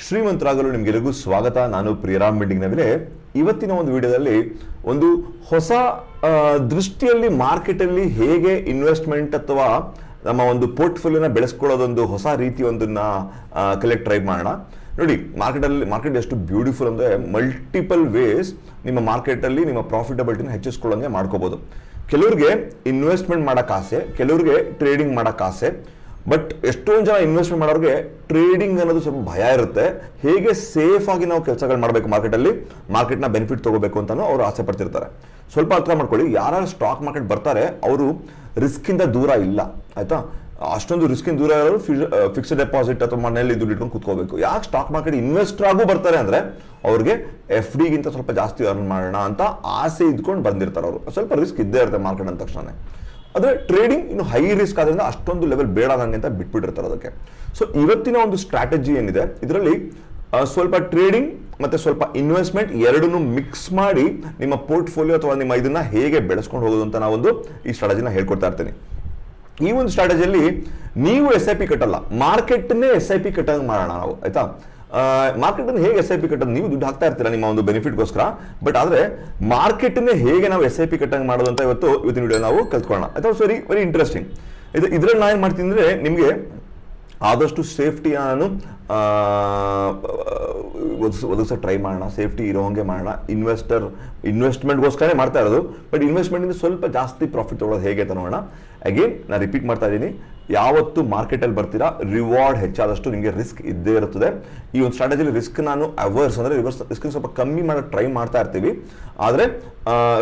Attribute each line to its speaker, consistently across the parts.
Speaker 1: ಶ್ರೀಮಂತರಾಗಲು ನಿಮಗೆಲ್ಲರಿಗೂ ಸ್ವಾಗತ. ನಾನು ಪ್ರಿಯರಾಮ್ ಬಿಲ್ಡಿಂಗ್ ನವಿಲೆ. ಇವತ್ತಿನ ಒಂದು ವಿಡಿಯೋದಲ್ಲಿ ಒಂದು ಹೊಸ ದೃಷ್ಟಿಯಲ್ಲಿ ಮಾರ್ಕೆಟಲ್ಲಿ ಹೇಗೆ ಇನ್ವೆಸ್ಟ್ಮೆಂಟ್ ಅಥವಾ ನಮ್ಮ ಒಂದು ಪೋರ್ಟ್ಫೋಲಿಯೋನ ಬೆಳೆಸ್ಕೊಳ್ಳೋದೊಂದು ಹೊಸ ರೀತಿ ಒಂದನ್ನ ಕಲೆಕ್ಟ್ ಟ್ರೈ ಮಾಡೋಣ. ನೋಡಿ, ಮಾರ್ಕೆಟ್ ಎಷ್ಟು ಬ್ಯೂಟಿಫುಲ್ ಅಂದರೆ ಮಲ್ಟಿಪಲ್ ವೇಸ್ ನಿಮ್ಮ ಮಾರ್ಕೆಟಲ್ಲಿ ನಿಮ್ಮ ಪ್ರಾಫಿಟಬಿಲಿಟಿನ ಹೆಚ್ಚಿಸ್ಕೊಳ್ಳೋಂಗೆ ಮಾಡ್ಕೋಬೋದು. ಕೆಲವ್ರಿಗೆ ಇನ್ವೆಸ್ಟ್ಮೆಂಟ್ ಮಾಡೋಕ್ಕೆ ಆಸೆ, ಕೆಲವ್ರಿಗೆ ಟ್ರೇಡಿಂಗ್ ಮಾಡೋಕ್ಕೆ ಆಸೆ. ಬಟ್ ಎಷ್ಟೊಂದು ಜನ ಇನ್ವೆಸ್ಟ್ಮೆಂಟ್ ಮಾಡೋರಿಗೆ ಟ್ರೇಡಿಂಗ್ ಅನ್ನೋದು ಸ್ವಲ್ಪ ಭಯ ಇರುತ್ತೆ. ಹೇಗೆ ಸೇಫ್ ಆಗಿ ನಾವು ಕೆಲಸಗಳು ಮಾಡಬೇಕು ಮಾರ್ಕೆಟ್ನ ಬೆನಿಫಿಟ್ ತಗೋಬೇಕು ಅಂತಾನು ಅವರು ಆಸೆ ಪಡ್ತಿರ್ತಾರೆ. ಸ್ವಲ್ಪ ಅರ್ಥ ಮಾಡ್ಕೊಳ್ಳಿ, ಯಾರು ಸ್ಟಾಕ್ ಮಾರ್ಕೆಟ್ ಬರ್ತಾರೆ ಅವರು ರಿಸ್ಕಿಂದ ದೂರ ಇಲ್ಲ, ಆಯ್ತಾ? ಅಷ್ಟೊಂದು ರಿಸ್ಕಿಂದ ದೂರ ಇರೋರು ಫಿಕ್ಸ್ಡ್ ಡೆಪಾಸಿಟ್ ಅಥವಾ ಮನೆಯಲ್ಲಿ ದುಡ್ಡು ಇಟ್ಕೊಂಡು ಕೂತ್ಕೋಬೇಕು. ಯಾಕೆ ಸ್ಟಾಕ್ ಮಾರ್ಕೆಟ್ ಇನ್ವೆಸ್ಟರ್ ಆಗು ಬರ್ತಾರೆ ಅಂದರೆ ಅವ್ರಿಗೆ ಎಫ್ ಡಿಗಿಂತ ಸ್ವಲ್ಪ ಜಾಸ್ತಿ ಅರ್ನ್ ಮಾಡೋಣ ಅಂತ ಆಸೆ ಇದ್ಕೊಂಡು ಬಂದಿರ್ತಾರೆ. ಅವರು ಸ್ವಲ್ಪ ರಿಸ್ಕ್ ಇದ್ದೇ ಇರುತ್ತೆ ಮಾರ್ಕೆಟ್ ಅಂದ ತಕ್ಷಣ. ಆದರೆ ಟ್ರೇಡಿಂಗ್ ಇನ್ನು ಹೈ ರಿಸ್ಕ್ ಆದ್ರಿಂದ ಅಷ್ಟೊಂದು ಲೆವೆಲ್ ಬೇಡ ನನಗೆ ಅಂತ ಬಿಟ್ಬಿಟ್ಟಿರ್ತಾರೆ ಅದಕ್ಕೆ. ಸೊ ಇವತ್ತಿನ ಒಂದು ಸ್ಟ್ರಾಟಜಿ ಏನಿದೆ, ಇದರಲ್ಲಿ ಸ್ವಲ್ಪ ಟ್ರೇಡಿಂಗ್ ಮತ್ತೆ ಸ್ವಲ್ಪ ಇನ್ವೆಸ್ಟ್ಮೆಂಟ್ ಎರಡನ್ನೂ ಮಿಕ್ಸ್ ಮಾಡಿ ನಿಮ್ಮ ಪೋರ್ಟ್ಫೋಲಿಯೋ ಅಥವಾ ನಿಮ್ಮ ಇದನ್ನ ಹೇಗೆ ಬೆಳೆಸ್ಕೊಂಡು ಹೋಗೋದು ಅಂತ ನಾವೊಂದು ಈ ಸ್ಟ್ರಾಟಜಿನ ಹೇಳ್ಕೊಡ್ತಾ ಇರ್ತೀನಿ. ಈ ಒಂದು ಸ್ಟ್ರಾಟಜಿಯಲ್ಲಿ ನೀವು SIP ಕಟ್ಟಲ್ಲ, ಮಾರ್ಕೆಟ್ನೇ SIP ಕಟ್ಟಂಗೆ ಮಾಡೋಣ ನಾವು, ಆಯ್ತಾ? ಮಾರ್ಕೆಟ್ ಅನ್ನು ಹೇಗೆ SIP ಕಟ್ಟೋದು, ನೀವು ದುಡ್ಡು ಹಾಕ್ತಾ ಇರ್ತೀರಾ ನಿಮ್ಮ ಒಂದು ಬೆನಿಫಿಟ್ಗೋಸ್ಕರ. ಬಟ್ ಆದರೆ ಮಾರ್ಕೆಟ್ನೇ ಹೇಗೆ ನಾವು SIP ಕಟ್ಟಂಗೆ ಮಾಡೋದು ಅಂತ ಇವತ್ತಿನ ವಿಡಿಯೋ ನಾವು ಕಲ್ತ್ಕೊಳ್ಳೋಣ, ಆಯ್ತಾ? Very very interesting. ಇದ್ರಲ್ಲಿ ನಾನು ಏನು ಮಾಡ್ತೀನಿ ಅಂದರೆ, ನಿಮಗೆ ಆದಷ್ಟು ಸೇಫ್ಟಿ ನಾನು ಒದಗಿಸೋ ಟ್ರೈ ಮಾಡೋಣ, ಸೇಫ್ಟಿ ಇರೋ ಹಂಗೆ ಮಾಡೋಣ. ಇನ್ವೆಸ್ಟ್ಮೆಂಟ್ಗೋಸ್ಕರನೇ ಮಾಡ್ತಾ ಇರೋದು, ಬಟ್ ಇನ್ವೆಸ್ಟ್ಮೆಂಟಿಂದ ಸ್ವಲ್ಪ ಜಾಸ್ತಿ ಪ್ರಾಫಿಟ್ ತೊಗೊಳ್ಳೋದು ಹೇಗೆ ಅಂತ ನೋಡೋಣ. ಅಗೇನ್ ನಾನು ರಿಪೀಟ್ ಮಾಡ್ತಾ ಇದ್ದೀನಿ, ಯಾವತ್ತು ಮಾರ್ಕೆಟಲ್ಲಿ ಬರ್ತೀರಾ ರಿವಾರ್ಡ್ ಹೆಚ್ಚಾದಷ್ಟು ನಿಮಗೆ ರಿಸ್ಕ್ ಇದ್ದೇ ಇರುತ್ತದೆ. ಈ ಒಂದು ಸ್ಟ್ರಾಟಜಿಲಿ ರಿಸ್ಕ್ ನಾನು ಅವೇರ್ಸ್ ಅಂದರೆ ರಿಸ್ಕ್ ಸ್ವಲ್ಪ ಕಮ್ಮಿ ಮಾಡೋಕ್ಕೆ ಟ್ರೈ ಮಾಡ್ತಾ ಇರ್ತೀವಿ. ಆದರೆ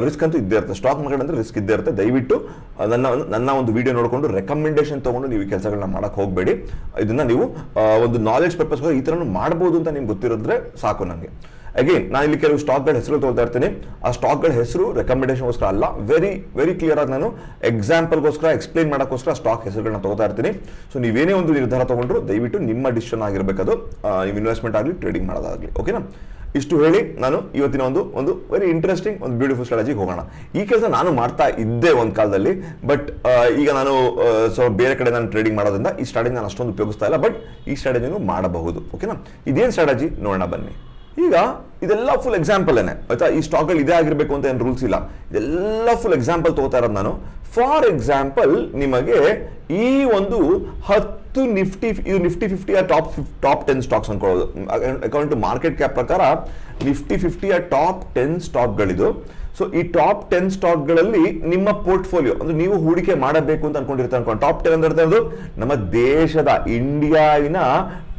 Speaker 1: ರಿಸ್ಕ್ ಅಂತೂ ಇದ್ದೇ ಇರುತ್ತೆ. ಸ್ಟಾಕ್ ಮಾರ್ಕೆಟ್ ಅಂದರೆ ರಿಸ್ಕ್ ಇದ್ದೇ ಇರುತ್ತೆ. ದಯವಿಟ್ಟು ನನ್ನ ಒಂದು ವಿಡಿಯೋ ನೋಡಿಕೊಂಡು ರೆಕಮೆಂಡೇಶನ್ ತೊಗೊಂಡು ನೀವು ಈ ಕೆಲಸಗಳನ್ನ ಮಾಡೋಕ್ಕೆ ಹೋಗಬೇಡಿ. ಇದನ್ನು ನೀವು ಒಂದು ನಾಲೆಡ್ಜ್ ಪರ್ಪಸ್ಗೋಸ್ಕರ ಈ ಥರನೂ ಮಾಡ್ಬೋದು ಅಂತ ನಿಮ್ಗೆ ಗೊತ್ತಿರೋದ್ರೆ ಸಾಕು ನನಗೆ. ಅಗೇನ್ ನಾನು ಇಲ್ಲಿ ಕೆಲವು ಸ್ಟಾಕ್ಗಳ ಹೆಸರು ತೊಗೊಳ್ತಾ ಇರ್ತೀನಿ. ಆ ಸ್ಟಾಕ್ಗಳ ಹೆಸರು ರೆಕಮೆಂಡೇಶನ್ಗೋಸ್ಕರ ಅಲ್ಲ, ವೆರಿ ವೆರಿ ಕ್ಲಿಯರ್ ಆಗಿ ನಾನು ಎಕ್ಸಾಂಪಲ್ಗೋಸ್ಕರ ಎಕ್ಸ್ಪ್ಲೈನ್ ಮಾಡೋಕ್ಕೋಸ್ಕರ ಸ್ಟಾಕ್ ಹೆಸರುಗಳನ್ನ ತೊಗೊತಾ ಇರ್ತೀನಿ. ಸೊ ನೀವೇನೇ ಒಂದು ನಿರ್ಧಾರ ತೊಗೊಂಡ್ರು ದಯವಿಟ್ಟು ನಿಮ್ಮ ಡಿಸಿಷನ್ ಆಗಿರಬೇಕದು, ನೀವು ಇನ್ವೆಸ್ಟ್ಮೆಂಟ್ ಆಗಲಿ ಟ್ರೇಡಿಂಗ್ ಮಾಡೋದಾಗಲಿ. ಓಕೆನಾ? ಇಷ್ಟು ಹೇಳಿ ನಾನು ಇವತ್ತಿನ ಒಂದು ವೆರಿ ಇಂಟ್ರೆಸ್ಟಿಂಗ್ ಒಂದು ಬ್ಯೂಟಿಫುಲ್ ಸ್ಟ್ರಾಟಜಿಗೆ ಹೋಗೋಣ. ಈ ಕೆಲಸ ನಾನು ಮಾಡ್ತಾ ಇದ್ದೆ ಒಂದು ಕಾಲದಲ್ಲಿ, ಬಟ್ ಈಗ ನಾನು ಸ್ವಲ್ಪ ಬೇರೆ ಕಡೆ ನಾನು ಟ್ರೇಡಿಂಗ್ ಮಾಡೋದ್ರಿಂದ ಈ ಸ್ಟ್ರಾಟಜಿ ನಾನು ಅಷ್ಟೊಂದು ಉಪಯೋಗಿಸ್ತಾ ಇಲ್ಲ. ಬಟ್ ಈ ಸ್ಟ್ರಾಟಜಿನೂ ಮಾಡಬಹುದು. ಓಕೆನಾ? ಇದೇನು ಸ್ಟ್ರಾಟಜಿ ನೋಡೋಣ ಬನ್ನಿ. ಈಗ ಇದೆಲ್ಲ ಫುಲ್ ಎಕ್ಸಾಂಪಲ್ನೇ, ಆಯ್ತಾ? ಈ ಸ್ಟಾಕ್ಗಳು ಇದೇ ಆಗಿರಬೇಕು ಅಂತ ಏನು ರೂಲ್ಸ್ ಇಲ್ಲ. ಇದೆಲ್ಲ ಫುಲ್ ಎಕ್ಸಾಂಪಲ್ ತಗೋತಾ ಇರೋದು ನಾನು. ಫಾರ್ ಎಕ್ಸಾಂಪಲ್, ನಿಮಗೆ ಈ ಒಂದು 10 ನಿಫ್ಟಿ 50 ಟಾಪ್ 10 ಸ್ಟಾಕ್ಸ್ ಅನ್ಕೊಳ್ಳೋದು. ಅಕಾರ್ಡಿಂಗ್ ಟು ಮಾರ್ಕೆಟ್ ಕ್ಯಾಪ್ ಪ್ರಕಾರ ನಿಫ್ಟಿ 50 ಟಾಪ್ 10 ಸ್ಟಾಕ್ಗಳಿದು. ಸೊ ಈ ಟಾಪ್ 10 ಸ್ಟಾಕ್ಗಳಲ್ಲಿ ನಿಮ್ಮ ಪೋರ್ಟ್ಫೋಲಿಯೋ ಅಂದ್ರೆ ನೀವು ಹೂಡಿಕೆ ಮಾಡಬೇಕು ಅಂತ ಅನ್ಕೊಂಡಿರ್ತಾರೆ. ಟಾಪ್ 10 ಅಂದ್ರೆ ನಮ್ಮ ದೇಶದ ಇಂಡಿಯಾವಿನ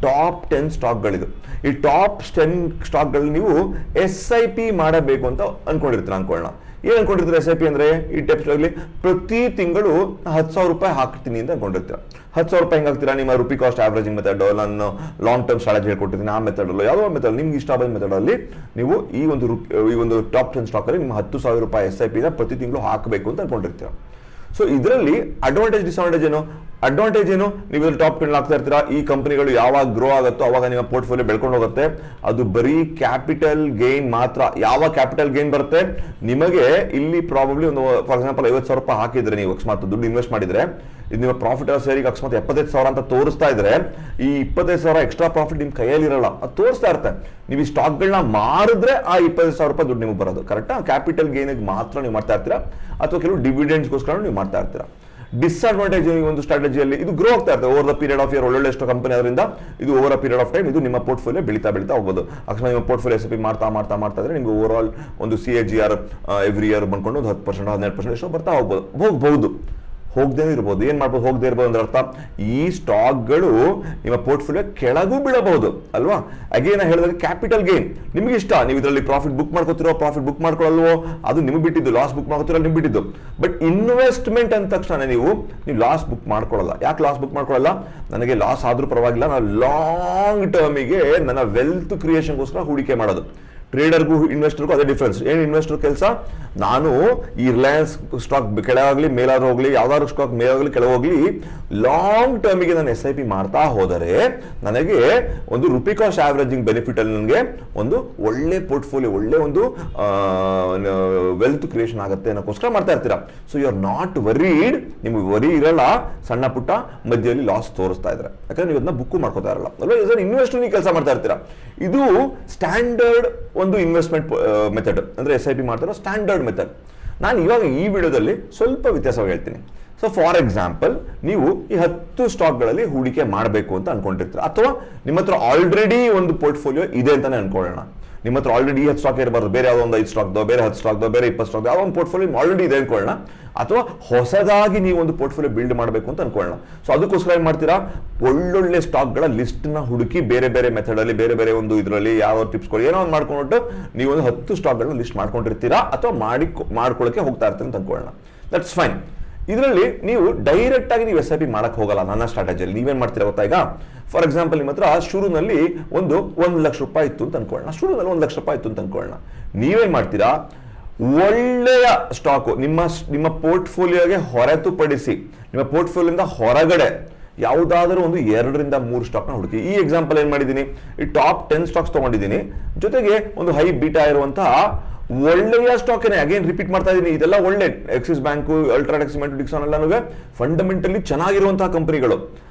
Speaker 1: ಟಾಪ್ 10 ಸ್ಟಾಕ್ಗಳಿದು. ಈ ಟಾಪ್ 10 ಸ್ಟಾಕ್ಗಳಲ್ಲಿ ನೀವು SIP ಮಾಡಬೇಕು ಅಂತ ಅನ್ಕೊಂಡಿರ್ತೀರ ಅನ್ಕೊಳ್ಳೋಣ. ಏನ್ ಅನ್ಕೊಂಡಿರ್ತೀರ SIP ಅಂದ್ರೆ, ಈ ಟೈಪ್ ಸ್ಟಾಕ್ಲಿ ಪ್ರತಿ ತಿಂಗಳು 10,000 ರೂಪಾಯಿ ಹಾಕ್ತೀನಿ ಅಂತ ಅನ್ಕೊಂಡಿರ್ತೀರ. 10,000 ರೂಪಾಯಿ ಹೆಂಗ್ ಹಾಕ್ತೀರಾ? ನಿಮ್ಮ ರುಪಿ ಕಾಸ್ಟ್ ಆವರೇಜಿಂಗ್ ಮೆಥಡ್, ನಾನು ಲಾಂಗ್ ಟರ್ಮ್ ಸ್ಟ್ರಾಟಜಿ ಹೇಳ್ಕೊಟ್ಟಿದ್ದೀನಿ. ಆ ಮೆಥಡ್ ಅಲ್ಲ, ಯಾವುದೋ ಮೆಥಡ್ ನಿಮ್ಗೆ ಇಷ್ಟ ಆದ ಮೆಥಡ್ ಅಲ್ಲಿ ನೀವು ಈ ಒಂದು ಟಾಪ್ 10 ಸ್ಟಾಕ್ ಅಲ್ಲಿ ನಿಮ್ಮ 10,000 ರೂಪಾಯಿ SIP ನ ಪ್ರತಿ ತಿಂಗಳು ಹಾಕಬೇಕು ಅಂತ ಅನ್ಕೊಂಡಿರ್ತೀರ. ಸೊ ಇದರಲ್ಲಿ ಅಡ್ವಾಂಟೇಜ್ ಡಿಸ್ಅಡ್ವಾಂಟೇಜ್ ಏನು? ಅಡ್ವಾಂಟೇಜ್ ಏನು? ನೀವು ಟಾಪ್ 10 ಹಾಕ್ತಾ ಇರ್ತೀರಾ, ಈ ಕಂಪನಿಗಳು ಯಾವಾಗ ಗ್ರೋ ಆಗುತ್ತೋ ಅವಾಗ ನಿಮ್ಮ ಪೋರ್ಟ್ಫೋಲಿಯೋ ಬೆಳ್ಕೊಂಡು ಹೋಗುತ್ತೆ. ಅದು ಬರೀ ಕ್ಯಾಪಿಟಲ್ ಗೇನ್ ಮಾತ್ರ. ಯಾವ ಕ್ಯಾಪಿಟಲ್ ಗೇನ್ ಬರುತ್ತೆ ನಿಮಗೆ ಇಲ್ಲಿ? ಪ್ರಾಬಬ್ಲಿ ಒಂದು ಫಾರ್ ಎಕ್ಸಾಂಪಲ್ 50,000 ರೂಪಾಯಿ ಹಾಕಿದ್ರೆ, ನೀವು ಅಕಸ್ಮಾತ್ ದುಡ್ಡು ಇನ್ವೆಸ್ಟ್ ಮಾಡಿದ್ರೆ, ಇದು ನಿಮ್ಮ ಪ್ರಾಫಿಟ್ ಸೇರಿಗೆ ಅಕಸ್ಮಾತ್ 75,000 ಅಂತ ತೋರಿಸ್ತಾ ಇದ್ರೆ, ಈ 25,000 ಎಕ್ಸ್ಟ್ರಾ ಪ್ರಾಫಿಟ್ ನಿಮ್ ಕೈಯಲ್ಲಿ ಇರಲ್ಲ, ಅದು ತೋರಿಸ್ತಾ ಇರುತ್ತೆ. ನೀವು ಈ ಸ್ಟಾಕ್ಗಳನ್ನ ಮಾರಿದ್ರೆ ಆ 25,000 ರೂಪಾಯಿ ದುಡ್ಡು ನಿಮಗೆ ಬರೋದು. ಕರೆಕ್ಟಾ? ಕ್ಯಾಪಿಟಲ್ ಗೇನಿಗೆ ಮಾತ್ರ ನೀವು ಮಾಡ್ತಾ ಇರ್ತೀರಾ, ಅಥವಾ ಕೆಲವು ಡಿವಿಡೆಂಡ್ಸ್ಗೋಸ್ಕರ ನೀವು ಮಾಡ್ತಾ ಇರ್ತೀರಾ. ಡಿಸ್ಅಡ್ವಾಂಟೇಜ್ ಈ ಒಂದು ಸ್ಟ್ರಾಟಜಿಯಲ್ಲಿ ಇದು ಗ್ರೋ ಆಗ್ತಾ ಇರ್ತದೆ over the period of year. ಒಳ್ಳೊಳ್ಳೆ ಕಂಪನಿ ಅದರಿಂದ ಇದು over a period of time ಇದು ನಿಮ್ಮ ಪೋರ್ಟ್ಫೋಲಿಯೋ ಬೆಳೀತಾ ಹೋಗೋದು. ಅಕಸ್ಮಾತ್ ನಿಮ್ಮ ಪೋರ್ಟ್ಫೋಲಿಯೋ SIP ಮಾಡ್ತಾ ಇದ್ರೆ ನಿಮಗೆ ಓವರ್ ಆಲ್ ಒಂದು CAGR ಎವ್ರಿ ಇಯರ್ ಬಂದ್ಕೊಂಡು ಒಂದು 10% 12% ಎಷ್ಟೋ ಬರ್ತಾ ಹೋಗ್ಬೋದು. ಹೋಗದೇ ಇರ್ಬೋದು. ಏನ್ ಮಾಡ್ಬೋದು? ಹೋಗದೇ ಇರ್ಬೋದು ಅಂದ್ರೆ ಅರ್ಥ, ಈ ಸ್ಟಾಕ್ಗಳು ನಿಮ್ಮ ಪೋರ್ಟ್ಫೋಲಿಯೋ ಕೆಳಗೂ ಬೀಳಬಹುದು ಅಲ್ವಾ? ಅಗೇನ್ ಹೇಳಿದ್ರೆ ಕ್ಯಾಪಿಟಲ್ ಗೇನ್ ನಿಮ್ಗೆ ಇಷ್ಟ, ನೀವು ಇದರಲ್ಲಿ ಪ್ರಾಫಿಟ್ ಬುಕ್ ಮಾಡ್ಕೋತಿರೋ, ಪ್ರಾಫಿಟ್ ಬುಕ್ ಮಾಡ್ಕೊಳ್ಳಲ್ವೋ ಅದು ನಿಮ್ಗೆ ಬಿಟ್ಟಿದ್ದು. ಲಾಸ್ ಬುಕ್ ಮಾಡ್ಕೋತಿರೋ ನಿಮ್ಗೆ ಬಿಟ್ಟಿದ್ದು. ಬಟ್ ಇನ್ವೆಸ್ಟ್ಮೆಂಟ್ ಅಂದ ತಕ್ಷಣ ನೀವು ಲಾಸ್ ಬುಕ್ ಮಾಡ್ಕೊಳ್ಳಲ್ಲ. ಯಾಕೆ ಲಾಸ್ ಬುಕ್ ಮಾಡ್ಕೊಳ್ಳಲ್ಲ? ನನಗೆ ಲಾಸ್ ಆದ್ರೂ ಪರವಾಗಿಲ್ಲ, ನಾನು ಲಾಂಗ್ ಟರ್ಮಿಗೆ ನನ್ನ ವೆಲ್ತ್ ಕ್ರಿಯೇಷನ್ಗೋಸ್ಕರ ಹೂಡಿಕೆ ಮಾಡೋದು. ಟ್ರೇಡರ್ಗೂ ಇನ್ವೆಸ್ಟರ್ಗೂ ಅದೇ ಡಿಫ್ರೆನ್ಸ್. ಏನು ಇನ್ವೆಸ್ಟರ್ ಕೆಲಸ, ನಾನು ಈ ರಿಲಯನ್ಸ್ ಸ್ಟಾಕ್ ಕೆಳಗಾಗಲಿ ಮೇಲಾದ್ರೂ ಹೋಗ್ಲಿ, ಯಾವ್ದಾದ್ರು ಸ್ಟಾಕ್ ಮೇಲಾಗಲಿ ಕೆಳಗೋಗ್ಲಿ, ಲಾಂಗ್ ಟರ್ಮಿಗೆ ನಾನು SIP ಮಾಡ್ತಾ ಹೋದರೆ ನನಗೆ ಒಂದು ರುಪಿ ಕಾಸ್ಟ್ ಆವರೇಜಿಂಗ್ ಬೆನಿಫಿಟ್ ಅಲ್ಲಿ ನನಗೆ ಒಂದು ಒಳ್ಳೆ ಪೋರ್ಟ್ಫೋಲಿಯೋ, ಒಳ್ಳೆ ಒಂದು ವೆಲ್ತ್ ಕ್ರಿಯೇಷನ್ ಆಗುತ್ತೆ ಅನ್ನೋಕ್ಕೋಸ್ಕರ ಮಾಡ್ತಾ ಇರ್ತೀರಾ. So you are not worried, ನಿಮ್ಗೆ ವರಿ ಇರಲ್ಲ ಸಣ್ಣ ಪುಟ್ಟ ಮಧ್ಯದಲ್ಲಿ ಲಾಸ್ ತೋರಿಸ್ತಾ ಇದ್ರೆ, ಯಾಕಂದ್ರೆ ನೀವು ಅದನ್ನ ಬುಕ್ ಮಾಡ್ಕೋತಾ ಇರಲ್ಲ ಅಲ್ವಾ. ಇನ್ವೆಸ್ಟರ್ ನೀವು ಕೆಲಸ ಮಾಡ್ತಾ ಇರ್ತೀರಾ. ಇದು ಸ್ಟ್ಯಾಂಡರ್ಡ್ ಒಂದು ಇನ್ವೆಸ್ಟ್ಮೆಂಟ್ ಮೆಥಡ್, ಅಂದ್ರೆ SIP ಮಾಡ್ತಾರೋ ಸ್ಟ್ಯಾಂಡರ್ಡ್ ಮೆಥಡ್. ನಾನು ಇವಾಗ ಈ ವಿಡಿಯೋದಲ್ಲಿ ಸ್ವಲ್ಪ ವ್ಯತ್ಯಾಸವಾಗಿ ಹೇಳ್ತೀನಿ. ಸೊ ಫಾರ್ ಎಕ್ಸಾಂಪಲ್, ನೀವು ಈ 10 ಸ್ಟಾಕ್ಗಳಲ್ಲಿ ಹೂಡಿಕೆ ಮಾಡಬೇಕು ಅಂತ ಅನ್ಕೊಂಡಿರ್ತೀರ, ಅಥವಾ ನಿಮ್ಮ ಹತ್ರ ಆಲ್ರೆಡಿ ಒಂದು ಪೋರ್ಟ್ಫೋಲಿಯೋ ಇದೆ ಅಂತಾನೆ ಅನ್ಕೊಳ್ಳೋಣ. ನಿಮ್ಮ ಹತ್ರ ಆಲ್ರೆಡಿ 10 ಸ್ಟಾಕ್ ಇರಬಾರ್ದು, ಬೇರೆ ಯಾವುದೋ ಒಂದು 5 ಸ್ಟಾಕ್ದೋ, ಬೇರೆ 10 ಸ್ಟಾಕ್ದೋ, ಬೇರೆ 20 ಸ್ಟಾಕ್, ಯಾವುದೋ ಒಂದು ಪೋರ್ಟ್ಫೋಲಿಯೋ ಆಲ್ರೆಡಿ ಇದೆ ಅನ್ಕೊಳ್ಳೋಣ. ಅಥವಾ ಹೊಸದಾಗಿ ನೀವು ಒಂದು ಪೋರ್ಟ್ಫೋಲಿಯೋ ಬಿಲ್ಡ್ ಮಾಡಬೇಕು ಅಂತ ಅನ್ಕೊಳ್ಳೋಣ. ಸೊ ಅದಕ್ಕೋಸ್ಕರ ಏನ್ ಮಾಡ್ತೀರಾ, ಒಳ್ಳೊಳ್ಳೆ ಸ್ಟಾಕ್ಗಳ ಲಿಸ್ಟ್ ನ ಹುಡುಕಿ ಬೇರೆ ಬೇರೆ ಮೆಥಡ್ ಅಲ್ಲಿ, ಬೇರೆ ಬೇರೆ ಒಂದು ಇದರಲ್ಲಿ ಯಾವ ಟಿಪ್ಸ್ಗಳು ಏನೋ ಒಂದು ಮಾಡ್ಕೊಂಡ್ಬಿಟ್ಟು ನೀವು ಒಂದು 10 ಸ್ಟಾಕ್ಗಳನ್ನ ಲಿಸ್ಟ್ ಮಾಡ್ಕೊಂಡಿರ್ತೀರಾ, ಅಥವಾ ಮಾಡ್ಕೊಳ್ಳೋಕೆ ಹೋಗ್ತಾ ಇರ್ತೀರ ಅಂತ ಅನ್ಕೊಳ್ಳೋಣ. That's fine. ಇದರಲ್ಲಿ ನೀವು ಡೈರೆಕ್ಟ್ ಆಗಿ ನೀವು SIP ಮಾಡಕ್ ಹೋಗಲ್ಲ. ನನ್ನ ಸ್ಟ್ರಾಟಜಿಯಲ್ಲಿ ನೀವೇನ್ ಮಾಡ್ತೀರಾ ಗೊತ್ತಾ, ಈಗ ಫಾರ್ ಎಕ್ಸಾಂಪಲ್ ನಿಮ್ಮ ಹತ್ರ ಶುರುನಲ್ಲಿ ಒಂದು 1 ಲಕ್ಷ ರೂಪಾಯಿ ಇತ್ತು ಅಂತ ಅನ್ಕೊಳ್ಳೋಣ. ಶುರುನಲ್ಲಿ 1 ಲಕ್ಷ ರೂಪಾಯಿ ಇತ್ತು ಅಂತ ಅನ್ಕೊಳ್ಳೋಣ. ನೀವೇನ್ ಮಾಡ್ತೀರಾ, ಒಳ್ಳೆಯ ಸ್ಟಾಕು ನಿಮ್ಮ ಪೋರ್ಟ್ಫೋಲಿಯೋಗೆ ಹೊರತುಪಡಿಸಿ, ನಿಮ್ಮ ಪೋರ್ಟ್ಫೋಲಿಯೋದಿಂದ ಹೊರಗಡೆ ಯಾವುದಾದ್ರೂ ಒಂದು 2 ರಿಂದ 3 ಸ್ಟಾಕ್ನ ಹುಡುಕಿ. ಈ ಎಕ್ಸಾಂಪಲ್ ಏನ್ ಮಾಡಿದ್ದೀನಿ, ಈ ಟಾಪ್ 10 ಸ್ಟಾಕ್ಸ್ ತಗೊಂಡಿದ್ದೀನಿ, ಜೊತೆಗೆ ಒಂದು ಹೈ ಬೀಟಾ ಇರುವಂತಹ ಒಳ್ಳೆಯ ಸ್ಟಾಕ್ ಏನೇ. ಅಗೇನ್ ರಿಪೀಟ್ ಮಾಡ್ತಾ ಇದ್ದೀನಿ, ಇದೆಲ್ಲ ಒಳ್ಳೆ Axis bank, UltraTech cement, Dixon ಎಲ್ಲ ಫಂಡಮೆಂಟಲಿ ಚೆನ್ನಾಗಿರುವಂತಹ ಕಂಪನಿಗಳು.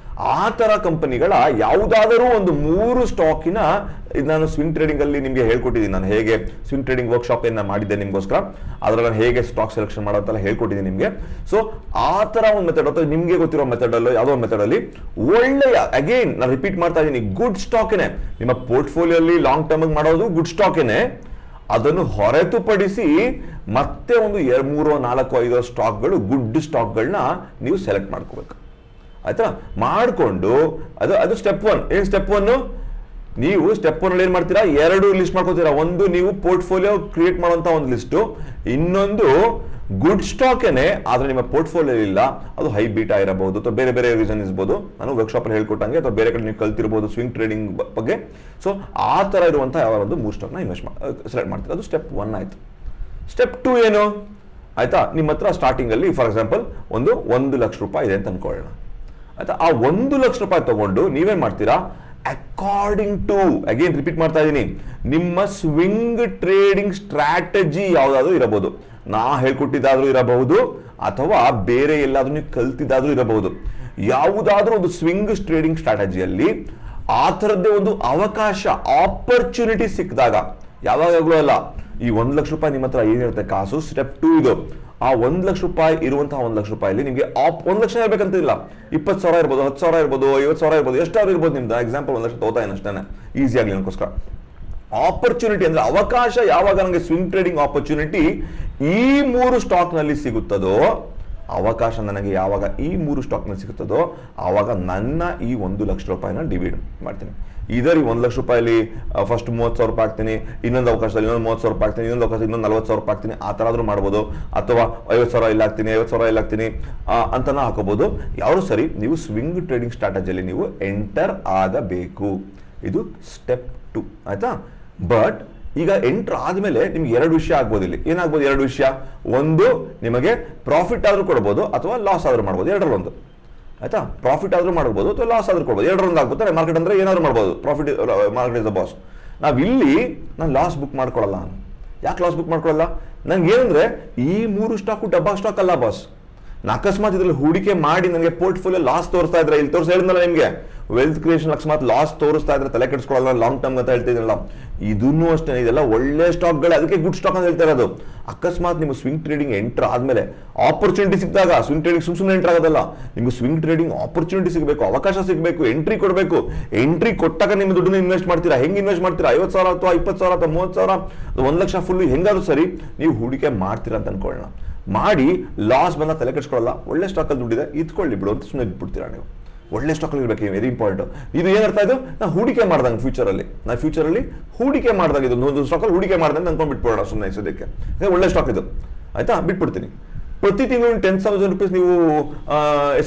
Speaker 1: ಆ ತರ ಕಂಪನಿಗಳ ಯಾವುದಾದರೂ ಒಂದು 3 ಸ್ಟಾಕಿನ ನಾನು ಸ್ವಿಂಗ್ ಟ್ರೇಡಿಂಗ್ ಅಲ್ಲಿ ನಿಮಗೆ ಹೇಳ್ಕೊಟ್ಟಿದ್ದೀನಿ. ನಾನು ಹೇಗೆ ಸ್ವಿಂಗ್ ಟ್ರೇಡಿಂಗ್ ವರ್ಕ್ಶಾಪ್ ಏನ ಮಾಡಿದ್ದೆ ನಿಮಗೋಸ್ಕರ, ಅದ್ರಲ್ಲಿ ನಾನು ಹೇಗೆ ಸ್ಟಾಕ್ ಸೆಲೆಕ್ಷನ್ ಮಾಡೋಂತೆಲ್ಲ ಹೇಳ್ಕೊಟ್ಟಿದ್ದೀನಿ ನಿಮಗೆ. ಸೊ ಆ ತರ ಒಂದು ಮೆಥಡ್, ಅಥವಾ ನಿಮಗೆ ಗೊತ್ತಿರೋ ಮೆಥಡ್ ಅಲ್ಲೋ ಯಾವುದೋ ಒಂದು ಮೆಥಡ್ ಅಲ್ಲಿ ಒಳ್ಳೆಯ, ಅಗೇನ್ ನಾನು ರಿಪೀಟ್ ಮಾಡ್ತಾ ಇದ್ದೀನಿ, ಗುಡ್ ಸ್ಟಾಕ್ನೇ ನಿಮ್ಮ ಪೋರ್ಟ್ಫೋಲಿಯೋ ಅಲ್ಲಿ ಲಾಂಗ್ ಟರ್ಮ್ ಮಾಡೋದು ಗುಡ್ ಸ್ಟಾಕ್ನೇ. ಅದನ್ನು ಹೊರತುಪಡಿಸಿ ಮತ್ತೆ ಒಂದು 3, 4, 5 ಸ್ಟಾಕ್ಗಳು, ಗುಡ್ ಸ್ಟಾಕ್ಗಳನ್ನ ನೀವು ಸೆಲೆಕ್ಟ್ ಮಾಡ್ಕೋಬೇಕು. ಆಯ್ತಾ? ಮಾಡಿಕೊಂಡು ಅದು ಸ್ಟೆಪ್ 1. ಏನ್ ಸ್ಟೆಪ್ 1? ನೀವು ಸ್ಟೆಪ್ 1 ಅಲ್ಲಿ ಏನ್ ಮಾಡ್ತೀರಾ, 2 ಲಿಸ್ಟ್ ಮಾಡ್ಕೋತೀರಾ. ಒಂದು ನೀವು ಪೋರ್ಟ್ಫೋಲಿಯೋ ಕ್ರಿಯೇಟ್ ಮಾಡುವಂತ ಒಂದು ಲಿಸ್ಟ್, ಇನ್ನೊಂದು ಗುಡ್ ಸ್ಟಾಕ್ ಏನೇ ಆದ್ರೆ ನಿಮ್ಮ ಪೋರ್ಟ್ಫೋಲಿಯೋ ಇಲ್ಲ, ಅದು ಹೈ ಬೀಟಾ ಇರಬಹುದು, ಅಥವಾ ಬೇರೆ ಬೇರೆ ರೀಸನ್ ಇರ್ಬೋದು, ನಾನು ವರ್ಕ್ಶಾಪ್ ಅಲ್ಲಿ ಹೇಳ್ಕೊಟ್ಟಂಗೆ, ಅಥವಾ ಬೇರೆ ಕಡೆ ನೀವು ಕಲ್ತಿರ್ಬೋದು ಸ್ವಿಂಗ್ ಟ್ರೇಡಿಂಗ್ ಬಗ್ಗೆ. ಸೊ ಆ ತರ ಇರುವಂತಹ ಯಾವ ಒಂದು 3 ಸ್ಟಾಕ್ನ ಸೆಲೆಕ್ಟ್ ಮಾಡ್ತೀರಾ. ಅದು ಸ್ಟೆಪ್ 1 ಆಯ್ತು. ಸ್ಟೆಪ್ 2 ಏನು ಆಯ್ತಾ, ನಿಮ್ಮ ಹತ್ರ ಸ್ಟಾರ್ಟಿಂಗ್ ಅಲ್ಲಿ ಫಾರ್ ಎಕ್ಸಾಂಪಲ್ ಒಂದು 1 ಲಕ್ಷ ರೂಪಾಯಿ ಇದೆ ಅಂತ ಅನ್ಕೊಳ್ಳೋಣ. ಆಯ್ತಾ, ಆ 1 ಲಕ್ಷ ರೂಪಾಯಿ ತಗೊಂಡು ನೀವೇನ್ ಮಾಡ್ತೀರಾ, ಅಕಾರ್ಡಿಂಗ್ ಟು, ಅಗೇನ್ ರಿಪೀಟ್ ಮಾಡ್ತಾ ಇದ್ದೀನಿ, ನಿಮ್ಮ ಸ್ವಿಂಗ್ ಟ್ರೇಡಿಂಗ್ ಸ್ಟ್ರಾಟಜಿ ಯಾವ್ದಾದ್ರು ಇರಬಹುದು, ನಾ ಹೇಳ್ಕೊಟ್ಟಿದ್ದಾದ್ರೂ ಇರಬಹುದು, ಅಥವಾ ಬೇರೆ ಎಲ್ಲಾದ್ರೂ ನೀವು ಕಲ್ತಿದ್ದಾದ್ರೂ ಇರಬಹುದು. ಯಾವುದಾದ್ರೂ ಒಂದು ಸ್ವಿಂಗ್ ಟ್ರೇಡಿಂಗ್ ಸ್ಟ್ರಾಟಜಿಯಲ್ಲಿ ಆ ಥರದ್ದೇ ಒಂದು ಅವಕಾಶ, ಆಪರ್ಚುನಿಟಿ ಸಿಕ್ಕಿದಾಗ, ಯಾವಾಗಲೂ ಅಲ್ಲ, ಈ 1 ಲಕ್ಷ ರೂಪಾಯಿ ನಿಮ್ಮ ಹತ್ರ ಏನಿರುತ್ತೆ ಕಾಸು, ಸ್ಟೆಪ್ 2 ಇದು. ಆ 1 ಲಕ್ಷ ರೂಪಾಯಿ ಇರುವಂತಹ 1 ಲಕ್ಷ ರೂಪಾಯಿಲಿ ನಿಮಗೆ 1 ಲಕ್ಷ ಇರ್ಬೇಕಂತಿಲ್ಲ, 20,000 ಇರ್ಬೋದು, 10,000 ಇರ್ಬೋದು, 50,000 ಇರ್ಬೋದು, ಎಷ್ಟಾದ್ರೂ ಇರ್ಬೋದು. ನಿಮ್ದು ಎಕ್ಸಾಂಪಲ್ 1 ಲಕ್ಷ ತಗೋತಾ ಏನು ಅಷ್ಟೇ, ಈಸಿ ಆಗಲಿ ನನಗೋಸ್ಕರ. ಆಪರ್ಚುನಿಟಿ ಅಂದ್ರೆ ಅವಕಾಶ, ಯಾವಾಗ ನನಗೆ ಸ್ವಿಂಗ್ ಟ್ರೇಡಿಂಗ್ ಆಪರ್ಚುನಿಟಿ ಈ 3 ಸ್ಟಾಕ್ ನಲ್ಲಿ ಸಿಗುತ್ತದೋ, ಅವಕಾಶ ನನಗೆ ಯಾವಾಗ ಈ 3 ಸ್ಟಾಕ್ ನಲ್ಲಿ ಸಿಗುತ್ತದೋ, ಆವಾಗ ನನ್ನ ಈ 1 ಲಕ್ಷ ರೂಪಾಯಿನ ಡಿವೈಡ್ ಮಾಡ್ತೀನಿ. ಇದರ ಈ 1 ಲಕ್ಷ ರೂಪಾಯಿಲಿ ಫಸ್ಟ್ 30,000 ರೂಪಾಯಿ ಹಾಕ್ತೀನಿ, ಇನ್ನೊಂದು ಅವಕಾಶದಲ್ಲಿ ಇನ್ನೊಂದು 30,000 ರೂಪಾಯಿ ಹಾಕ್ತೀನಿ, ಇನ್ನೊಂದು ಅವಕಾಶ ಇನ್ನೊಂದು 40,000 ರೂಪಾಯಿ ಹಾಕ್ತೀನಿ. ಆ ಥರ ಆದ್ರೂ ಮಾಡ್ಬೋದು. ಅಥವಾ 50,000 ಇಲ್ಲಿ ಹಾಕ್ತೀನಿ, 50,000 ಇಲ್ಲಿ ಹಾಕ್ತೀನಿ ಅಂತನ ಹಾಕೋಬಹುದು. ಯಾರು ಸರಿ, ನೀವು ಸ್ವಿಂಗ್ ಟ್ರೇಡಿಂಗ್ ಸ್ಟ್ರಾಟಜಿಯಲ್ಲಿ ನೀವು ಎಂಟರ್ ಆಗಬೇಕು. ಇದು ಸ್ಟೆಪ್ 2 ಆಯ್ತಾ. ಬಟ್ ಈಗ ಎಂಟರ್ ಆದ್ಮೇಲೆ ನಿಮ್ಗೆ 2 ವಿಷಯ ಆಗ್ಬೋದು. ಇಲ್ಲಿ ಏನಾಗ್ಬೋದು, 2 ವಿಷಯ. ಒಂದು, ನಿಮಗೆ ಪ್ರಾಫಿಟ್ ಆದ್ರೂ ಕೊಡ್ಬೋದು, ಅಥವಾ ಲಾಸ್ ಆದ್ರೂ ಮಾಡ್ಬೋದು. 2ರಲ್ಲಿ ಒಂದು ಆಯ್ತಾ. ಪ್ರಾಫಿಟ್ ಆದ್ರೂ ಮಾಡ್ಬೋದು, ಅಥವಾ ಲಾಸ್ ಆದ್ರೂ ಕೊಡ್ಬೋದು. 2ರಲ್ಲಿ ಆಗ್ಬೋದು. ಮಾರ್ಕೆಟ್ ಅಂದ್ರೆ ಏನಾದ್ರು ಮಾಡ್ಬೋದು, profit, market is the boss. ನಾವಿಲ್ಲಿ ನಾನು ಲಾಸ್ ಬುಕ್ ಮಾಡ್ಕೊಳ್ಳಲ್ಲ. ಯಾಕೆ ಲಾಸ್ ಬುಕ್ ಮಾಡ್ಕೊಳ್ಳಲ್ಲ? ನಂಗೆ ಏನಂದ್ರೆ ಈ 3 ಸ್ಟಾಕು ಡಬ್ಬಾ ಸ್ಟಾಕ್ ಅಲ್ಲ ಬಾಸ್. ಅಕಸ್ಮಾತ್ ಇದ್ರಲ್ಲಿ ಹೂಡಿಕೆ ಮಾಡಿ ನನಗೆ ಪೋರ್ಟ್ಫೋಲಿಯೋ ಲಾಸ್ ತೋರಿಸ್ತಾ ಇದ್ರೆ, ಇಲ್ಲಿ ತೋರಿಸಿ ಹೇಳಿದ್ನಲ್ಲ ನಿಮಗೆ, ವೆಲ್ತ್ ಕ್ರಿಯೇಷನ್ ಅಕಸ್ಮಾತ್ ಲಾಸ್ ತೋರಿಸ್ತಾ ಇದ್ರೆ ತಲೆ ಕೆಡಿಸ್ಕೊಳ್ಳಲ್ಲ, ಲಾಂಗ್ ಟರ್ಮ್ ಅಂತ ಹೇಳ್ತಿದ್ರಲ್ಲ, ಇದನ್ನು ಅಷ್ಟೇ. ಇದೆಲ್ಲ ಒಳ್ಳೆ ಸ್ಟಾಕ್ಗಳು, ಅದಕ್ಕೆ ಗುಡ್ ಸ್ಟಾಕ್ ಅಂತ ಹೇಳ್ತಾ ಇರೋದು. ಅಕಸ್ಮಾತ್ ನಿಮ್ಮ ಸ್ವಿಂಗ್ ಟ್ರೇಡಿಂಗ್ ಎಂಟರ್ ಆದ್ಮೇಲೆ ಆಪರ್ಚುನಿಟಿ ಸಿಕ್ಕಿದಾಗ, ಸ್ವಿಂಗ್ ಟ್ರೇಡಿಂಗ್ ಸುಮ್ಮನೆ ಎಂಟರ್ ಆಗೋದಲ್ಲ, ನಿಮ್ಗೆ ಸ್ವಿಂಗ್ ಟ್ರೇಡಿಂಗ್ ಆಪರ್ಚುನಿಟಿ ಸಿಗಬೇಕು, ಅವಕಾಶ ಸಿಗಬೇಕು, ಎಂಟ್ರಿ ಕೊಡಬೇಕು. ಎಂಟ್ರಿ ಕೊಟ್ಟಾಗ ನಿಮ್ಮ ದುಡ್ಡನ್ನ ಇನ್ವೆಸ್ಟ್ ಮಾಡ್ತೀರಾ. ಹೆಂಗೆ ಇನ್ವೆಸ್ಟ್ ಮಾಡ್ತೀರಾ? 50,000 ಅಥವಾ 20,000 ಅಥವಾ 30,000 ಅಥವಾ 1 ಲಕ್ಷ ಫುಲ್ ಹೆಂಗಾದ್ರೂ ಸರಿ ನೀವು ಹೂಡಿಕೆ ಮಾಡ್ತೀರಾ ಅಂತ ಅನ್ಕೊಳ್ಳೋಣ. ಮಾಡಿ ಲಾಸ್ ಬಂದ ತಲೆ ಕೆಡಿಸ್ಕೊಳ್ಳಲ್ಲ. ಒಳ್ಳೆ ಸ್ಟಾಕಲ್ಲಿ ದುಡ್ಡಿದೆ, ಇತ್ಕೊಳ್ಳಿ ಬಿಡು ಅಂತ ಸುಮ್ಮನೆ ಇಟ್ಬಿಡ್ತೀರಾ ನೀವು. ಒಳ್ಳೆ ಸ್ಟಾಕಲ್ಲಿ ಇರಬೇಕು, ವೆರಿ ಇಂಪಾರ್ಟೆಂಟ್. ಇದು ಏನರ್ಥ, ಇದು ನಾ ಹೂಡಿಕೆ ಮಾಡ್ದಂಗೆ ಫ್ಯೂಚರಲ್ಲಿ, ಹೂಡಿಕೆ ಮಾಡಿದಾಗ, ಇದು ಒಂದು ಸ್ಟಾಕಲ್ಲಿ ಹೂಡಿಕೆ ಮಾಡ್ದಂಗೆ ಅನ್ಕೊಂಡು ಬಿಟ್ಬಿಡೋಣ ಸುಮ್ಮನೆ ಸದ್ಯಕ್ಕೆ. ಒಳ್ಳೆ ಸ್ಟಾಕ್ ಇದು ಆಯ್ತಾ, ಬಿಟ್ಬಿಡ್ತೀನಿ. ಪ್ರತಿ ತಿಂಗಳು 10,000 ರೂಪೀಸ್ ನೀವು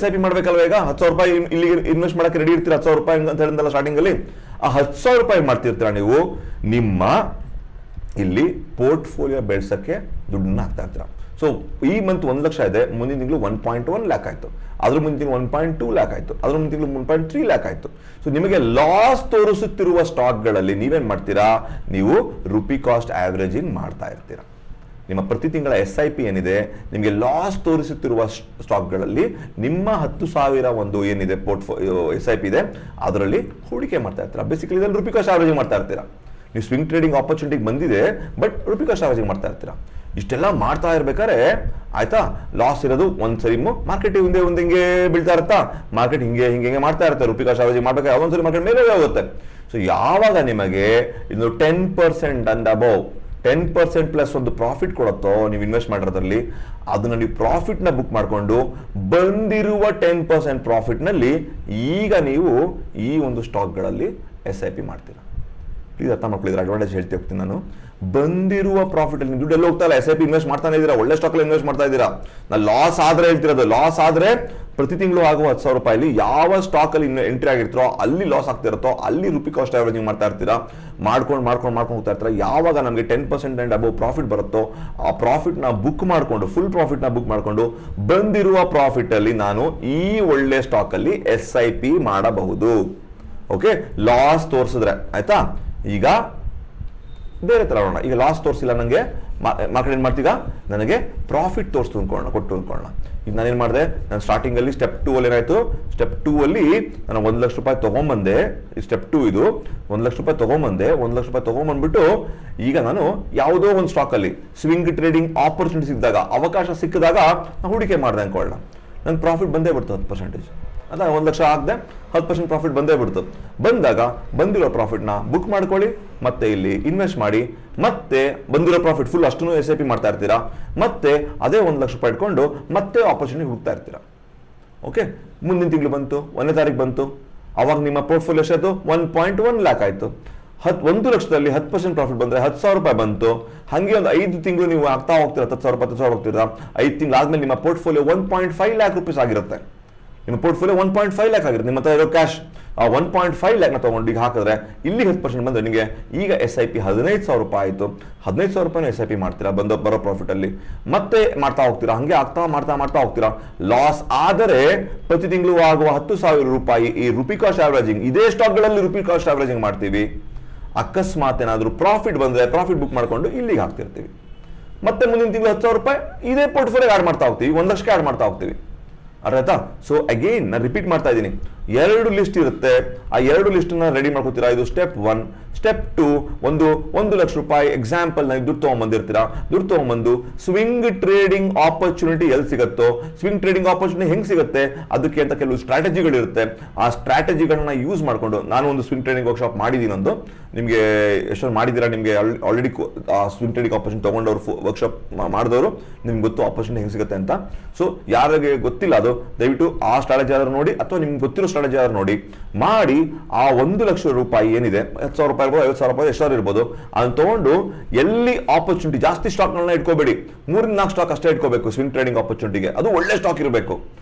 Speaker 1: SIP ಮಾಡ್ಬೇಕಲ್ವ. ಈಗ 10,000 ರೂಪಾಯಿ ಇಲ್ಲಿ ಇನ್ವೆಸ್ಟ್ ಮಾಡಕ್ಕೆ ರೆಡಿ ಇರ್ತೀರಾ. 10,000 ರೂಪಾಯಿ ಅಂತ ಹೇಳಿದ್ನಲ್ಲ ಸ್ಟಾರ್ಟಿಂಗ್ ಅಲ್ಲಿ. ಆ 10,000 ರೂಪಾಯಿ ಮಾಡ್ತಿರ್ತೀರಾ ನೀವು ನಿಮ್ಮ ಇಲ್ಲಿ ಪೋರ್ಟ್ಫೋಲಿಯೋ ಬೆಳೆಸೋಕ್ಕೆ ದುಡ್ಡನ್ನ ಹಾಕ್ತಾ ಇರ್ತೀರಾ. ಸೊ ಈ ಮಂತ್ 1 ಲಕ್ಷ ಇದೆ, ಮುಂದಿನ ತಿಂಗಳು 1.1 ಲ್ಯಾಕ್ ಆಯಿತು, ಅದ್ರ ಮುಂದಿನ ತಿಂಗಳು 1.2 ಲ್ಯಾಕ್ ಆಯಿತು, ಅದ್ರ ಮುಂದಿನ ತಿಂಗಳು 1.3 ಲ್ಯಾಕ್ ಆಯಿತು. ಸೊ ನಿಮಗೆ ಲಾಸ್ ತೋರಿಸುತ್ತಿರುವ ಸ್ಟಾಕ್ಗಳಲ್ಲಿ ನೀವೇನು ಮಾಡ್ತೀರಾ, ನೀವು ರುಪಿ ಕಾಸ್ಟ್ ಆವ್ರೇಜಿಂಗ್ ಮಾಡ್ತಾ ಇರ್ತೀರಾ. ನಿಮ್ಮ ಪ್ರತಿ ತಿಂಗಳ SIP ಏನಿದೆ, ನಿಮಗೆ ಲಾಸ್ ತೋರಿಸುತ್ತಿರುವ ಸ್ಟಾಕ್ಗಳಲ್ಲಿ ನಿಮ್ಮ 10,000 ಒಂದು ಏನಿದೆ SIP ಇದೆ, ಅದರಲ್ಲಿ ಹೂಡಿಕೆ ಮಾಡ್ತಾ ಇರ್ತೀರಾ. ಬೇಸಿಕಲಿ ಇದರಲ್ಲಿ ರುಪಿ ಕಾಸ್ಟ್ ಆವ್ರೇಜಿಂಗ್ ಮಾಡ್ತಾ ಇರ್ತೀರಾ. ನೀವು ಸ್ವಿಂಗ್ ಟ್ರೇಡಿಂಗ್ ಆಪರ್ಚುನಿಟಿಗೆ ಬಂದಿದೆ, ಬಟ್ ರುಪಿ ಕಾಸ್ಟ್ ಆವ್ರೇಜಿಂಗ್ ಮಾಡ್ತಾ ಇರ್ತೀರಾ. ಇಷ್ಟೆಲ್ಲ ಮಾಡ್ತಾ ಇರ್ಬೇಕಾದ್ರೆ ಆಯ್ತಾ, ಲಾಸ್ ಇರೋದು ಒಂದ್ಸರಿ ಮಾರ್ಕೆಟ್ ಹಿಂಗೆ ಬೀಳ್ತಾ ಇರುತ್ತಾ, ಮಾರ್ಕೆಟ್ ಹಿಂಗೆ ಮಾಡ್ತಾ ಇರುತ್ತೆ. ರುಪಿ ಕಾಸ್ಟ್ ಆವ್ರೇಜಿಂಗ್ ಮಾಡ್ಬೇಕಾದ್ರೆ ಒಂದ್ಸರಿ ಮಾರ್ಕೆಟ್ ಮೇಲೆ ಹೋಗುತ್ತೆ. ಸೊ ಯಾವಾಗ ನಿಮಗೆ ಇದು 10% ಅಂಡ್ ಅಬೌವ್ 10% ಪ್ಲಸ್ ಒಂದು ಪ್ರಾಫಿಟ್ ಕೊಡುತ್ತೋ ನೀವು ಇನ್ವೆಸ್ಟ್ ಮಾಡಿರೋದ್ರಲ್ಲಿ, ಅದನ್ನ ನೀವು ಪ್ರಾಫಿಟ್ನ ಬುಕ್ ಮಾಡಿಕೊಂಡು ಬಂದಿರುವ 10% ಪ್ರಾಫಿಟ್ನಲ್ಲಿ ಈಗ ನೀವು ಈ ಒಂದು ಸ್ಟಾಕ್ಗಳಲ್ಲಿ SIP ಮಾಡ್ತೀರಾ. ಪ್ಲೀಸ್ ಅರ್ಥ ಮಾಡ್ಕೊಳ್ಳಿದ್ರೆ ಅಡ್ವಾಂಟೇಜ್ ಹೇಳ್ತಿ ಹೋಗ್ತೀನಿ ನಾನು. ಬಂದಿರುವ ಪ್ರಾಫಿಟ್ ಅಲ್ಲಿ ದುಡ್ಡು ಎಲ್ಲ ಹೋಗ್ತಾ ಇಲ್ಲ, SIP ಇನ್ವೆಸ್ಟ್ ಮಾಡ್ತಾನೆ ಇದ್ದೀರಾ, ಒಳ್ಳೆ ಸ್ಟಾಕ್ ಅಲ್ಲಿ ಇನ್ವೆಸ್ಟ್ ಮಾಡ್ತಾ ಇದ್ದೀರಾ. ನಾನು ಲಾಸ್ ಆದ್ರೆ ಹೇಳ್ತಿರೋದು, ಲಾಸ್ ಆದ್ರೆ ಪ್ರತಿ ತಿಂಗಳು ಆಗುವ 10,000 ರೂಪಾಯಿ ಯಾವ ಸ್ಟಾಕ್ ಅಲ್ಲಿ ಎಂಟ್ರಿ ಆಗಿರ್ತಾರೋ ಅಲ್ಲಿ ಲಾಸ್ ಆಗ್ತಿರುತ್ತೋ ಅಲ್ಲಿ ರುಪಿ ಕಾಸ್ಟ್ ಆವರೇಜಿಂಗ್ ಮಾಡ್ತಾ ಇರ್ತೀರಾ. ಮಾಡ್ಕೊಂಡು ಹೋಗ್ತಾ ಇರ್ತೀರಾ. ಯಾವಾಗ ನಮಗೆ 10% ಅಂಡ್ ಅಬೌವ್ ಪ್ರಾಫಿಟ್ ಬರುತ್ತೋ ಆ ಪ್ರಾಫಿಟ್ ನ ಬುಕ್ ಮಾಡಿಕೊಂಡು, ಫುಲ್ ಪ್ರಾಫಿಟ್ ನ ಬುಕ್ ಮಾಡಿಕೊಂಡು ಬಂದಿರುವ ಪ್ರಾಫಿಟ್ ಅಲ್ಲಿ ನಾನು ಈ ಒಳ್ಳೆ ಸ್ಟಾಕ್ ಅಲ್ಲಿ SIP ಮಾಡಬಹುದು. ಓಕೆ, ಲಾಸ್ ತೋರಿಸಿದ್ರೆ ಆಯ್ತಾ. ಈಗ ಬೇರೆ ತರ ನೋಡೋಣ. ಈಗ ಲಾಸ್ ತೋರಿಸಿಲ್ಲ ನನಗೆ, ಮಾರ್ಕೆಟ್ ಏನ್ ಮಾಡ್ತೀಗ ನನಗೆ ಪ್ರಾಫಿಟ್ ಕೊಟ್ಟು ಅನ್ಕೊಳ್ಳೋಣ. ಈಗ ನಾನೇನ್ ಮಾಡಿದೆ, ನಾನು ಸ್ಟಾರ್ಟಿಂಗ್ ಅಲ್ಲಿ ಸ್ಟೆಪ್ 2 ಅಲ್ಲಿ ಏನಾಯ್ತು, ಸ್ಟೆಪ್ 2 ಅಲ್ಲಿ ನಾನು 1 ಲಕ್ಷ ರೂಪಾಯಿ ತಗೊಂಡ್ಬಂದೆ. ಸ್ಟೆಪ್ 2 ಇದು 1 ಲಕ್ಷ ರೂಪಾಯಿ ತಗೊಂಡ್ಬಂದೆ. 1 ಲಕ್ಷ ರೂಪಾಯಿ ತಗೊಂಡ್ಬಂದ್ಬಿಟ್ಟು ಈಗ ನಾನು ಯಾವುದೋ ಒಂದು ಸ್ಟಾಕ್ ಅಲ್ಲಿ ಸ್ವಿಂಗ್ ಟ್ರೇಡಿಂಗ್ ಆಪರ್ಚುನಿಟಿ ಸಿಕ್ಕಿದಾಗ, ಅವಕಾಶ ಸಿಕ್ಕಿದಾಗ ನಾನು ಹೂಡಿಕೆ ಮಾಡಿದೆ ಅನ್ಕೊಳ್ಳೋಣ. ನನ್ ಪ್ರಾಫಿಟ್ ಬಂದೇ ಬಿಡ್ತು 10%. ಅದ 1 ಲಕ್ಷ ಆಗದೆ 10% ಪ್ರಾಫಿಟ್ ಬಂದೇ ಬಿಡ್ತು. ಬಂದಾಗ ಬಂದಿರೋ ಪ್ರಾಫಿಟ್ನ ಬುಕ್ ಮಾಡ್ಕೊಳ್ಳಿ, ಮತ್ತೆ ಇಲ್ಲಿ ಇನ್ವೆಸ್ಟ್ ಮಾಡಿ, ಮತ್ತೆ ಬಂದಿರೋ ಪ್ರಾಫಿಟ್ ಫುಲ್ ಅಷ್ಟು SIP ಮಾಡ್ತಾ ಇರ್ತೀರಾ. ಮತ್ತೆ ಅದೇ 1 ಲಕ್ಷ ರೂಪಾಯಿ ಇಟ್ಕೊಂಡು ಮತ್ತೆ ಆಪರ್ಚುನಿಟಿ ಹುಡುಕ್ತಾ ಇರ್ತೀರಾ. ಓಕೆ, ಮುಂದಿನ ತಿಂಗಳು ಬಂತು, 1ನೇ ತಾರೀಕು ಬಂತು, ಅವಾಗ ನಿಮ್ಮ ಪೋರ್ಟ್ಫೋಲಿಯೋ ಎಷ್ಟಾಯ್ತು, 1.1 ಲ್ಯಾಕ್ ಆಯ್ತು. 1 ಲಕ್ಷದಲ್ಲಿ 10% ಪ್ರಾಫಿಟ್ ಬಂದ್ರೆ 10,000 ರೂಪಾಯಿ ಬಂತು. ಹಂಗೆ ಒಂದು 5 ತಿಂಗಳು ನೀವು ಆಗ್ತಾ ಹೋಗ್ತೀರಾ, 10,000 ಹೋಗ್ತೀರಾ. 5 ತಿಂಗಳು ಆದ್ಮೇಲೆ ನಿಮ್ಮ ಪೋರ್ಟ್ಫೋಲಿಯೋ 1.5 ಲ್ಯಾಕ್ ರುಪೀಸ್ ಆಗಿರುತ್ತೆ. ನಿಮ್ಮ ಪೋರ್ಟ್ಫೋಲಿಯೋ 1.5 ಲ್ಯಾಕ್ ಆಗಿರುತ್ತೆ. ನಿಮ್ಮ ಹತ್ರ ಇರೋ ಕ್ಯಾಶ್ ಆ 1.5 ಲ್ಯಾಕ್ನ ತಗೊಂಡು ಈಗ ಹಾಕಿದ್ರೆ ಇಲ್ಲಿ 10% ಬಂದ್ರೆ ನಿಮಗೆ ಈಗ SIP 15,000 ರೂಪಾಯಿ ಆಯಿತು. 15,000 ರೂಪಾಯಿನ SIP ಮಾಡ್ತೀರಾ ಬರೋ ಪ್ರಾಫಿಟ್ ಅಲ್ಲಿ, ಮತ್ತೆ ಮಾಡ್ತಾ ಹೋಗ್ತೀರಾ. ಹಂಗೆ ಮಾಡ್ತಾ ಹೋಗ್ತೀರಾ. ಲಾಸ್ ಆದರೆ ಪ್ರತಿ ತಿಂಗಳು ಆಗುವ 10,000 ರೂಪಾಯಿ ಈ ರುಪಿ ಕಾಸ್ಟ್ ಆವರೇಜಿಂಗ್, ಇದೇ ಸ್ಟಾಕ್ಗಳಲ್ಲಿ ರುಪಿ ಕಾಸ್ಟ್ ಆವರೇಜಿಂಗ್ ಮಾಡ್ತೀವಿ. ಅಕಸ್ಮಾತ್ ಏನಾದರೂ ಪ್ರಾಫಿಟ್ ಬಂದ್ರೆ ಪ್ರಾಫಿಟ್ ಬುಕ್ ಮಾಡ್ಕೊಂಡು ಇಲ್ಲಿಗೆ ಹಾಕ್ತಿರ್ತೀವಿ. ಮತ್ತೆ ಮುಂದಿನ ತಿಂಗಳು 10,000 ರೂಪಾಯಿ ಇದೇ ಪೋರ್ಟ್ಫೋಲಿಯೋ ಆಡ್ ಮಾಡ್ತಾ ಹೋಗ್ತೀವಿ, 1 ಲಕ್ಷಕ್ಕೆ ಆಡ್ ಮಾಡ್ತಾ ಹೋಗ್ತೀವಿ. ಅರ್ಥ? ಸೊ ಅಗೇನ್ ನಾನು ರಿಪೀಟ್ ಮಾಡ್ತಾ ಇದ್ದೀನಿ, 2 ಲಿಸ್ಟ್ ಇರುತ್ತೆ. ಆ 2 ಲಿಸ್ಟನ್ನ ರೆಡಿ ಮಾಡ್ಕೋತೀರಾ. ಇದು ಸ್ಟೆಪ್ 1. ಸ್ಟೆಪ್ 2 1 ಲಕ್ಷ ರೂಪಾಯಿ ಎಕ್ಸಾಂಪಲ್ ನಾನು ದುಡ್ಡು ತಗೊಂಡ್ಬಂದಿರ್ತೀರಾ. ದುಡ್ಡು ತಗೊಂಡ್ಬಂದು ಸ್ವಿಂಗ್ ಟ್ರೇಡಿಂಗ್ ಆಪರ್ಚುನಿಟಿ ಎಲ್ಲಿ ಸಿಗುತ್ತೋ, ಸ್ವಿಂಗ್ ಟ್ರೇಡಿಂಗ್ ಆಪರ್ಚುನಿಟಿ ಹೆಂಗೆ ಸಿಗುತ್ತೆ ಅದಕ್ಕೆ ಅಂತ ಕೆಲವು ಸ್ಟ್ರಾಟಜಿಗಳಿರುತ್ತೆ. ಆ ಸ್ಟ್ರಾಟಜಿಗಳನ್ನ ಯೂಸ್ ಮಾಡಿಕೊಂಡು ನಾನು ಒಂದು ಸ್ವಿಂಗ್ ಟ್ರೇಡಿಂಗ್ ವರ್ಕ್ಶಾಪ್ ಮಾಡಿದ್ದೀನಿ. ಒಂದು ನಿಮಗೆ ಎಷ್ಟೊಂದು ಮಾಡಿದ್ದೀರಾ, ನಿಮಗೆ ಆಲ್ರೆಡಿ ಆ ಸ್ವಿಂಗ್ ಟ್ರೇಡಿಂಗ್ ಆಪರ್ಚುನಿಟಿ ತೊಗೊಂಡವ್ರು ವರ್ಕ್ಶಾಪ್ ಮಾಡಿದವರು ನಿಮ್ಗೆ ಗೊತ್ತು ಆಪರ್ಚುನಿಟಿ ಹೆಂಗೆ ಸಿಗುತ್ತೆ ಅಂತ. ಸೊ ಯಾರಿಗೆ ಗೊತ್ತಿಲ್ಲ ಅದು ದಯವಿಟ್ಟು ಆ ಸ್ಟ್ರಾಟಜಿ ಆದ್ರೂ ನೋಡಿ, ಅಥವಾ ನಿಮ್ಗೆ ಗೊತ್ತಿರೋ ಸ್ಟ್ರಾಟಜಿ ಆದ್ರೂ ನೋಡಿ ಮಾಡಿ. ಆ 1 ಲಕ್ಷ ರೂಪಾಯಿ ಏನಿದೆ, 10,000 ರೂಪಾಯಿ ಇರ್ಬೋದು, 50,000 ರೂಪಾಯಿ ಎಷ್ಟಾದ್ರು ಇರ್ಬೋದು, ಅದನ್ನ ತಗೊಂಡು ಎಲ್ಲಿ ಆಪರ್ಚುನಿಟಿ ಜಾಸ್ತಿ ಸ್ಟಾಕ್ಗಳನ್ನ ಇಟ್ಕೋಬೇಡಿ, 3-4 ಸ್ಟಾಕ್ ಅಷ್ಟೇ ಇಟ್ಕೋಬೇಕು ಸ್ವಿಂಗ್ ಟ್ರೇಡಿಂಗ್ ಆಪರ್ಚುನಿಟಿಗೆ. ಅದು ಒಳ್ಳೆ ಸ್ಟಾಕ್ ಇರಬೇಕು.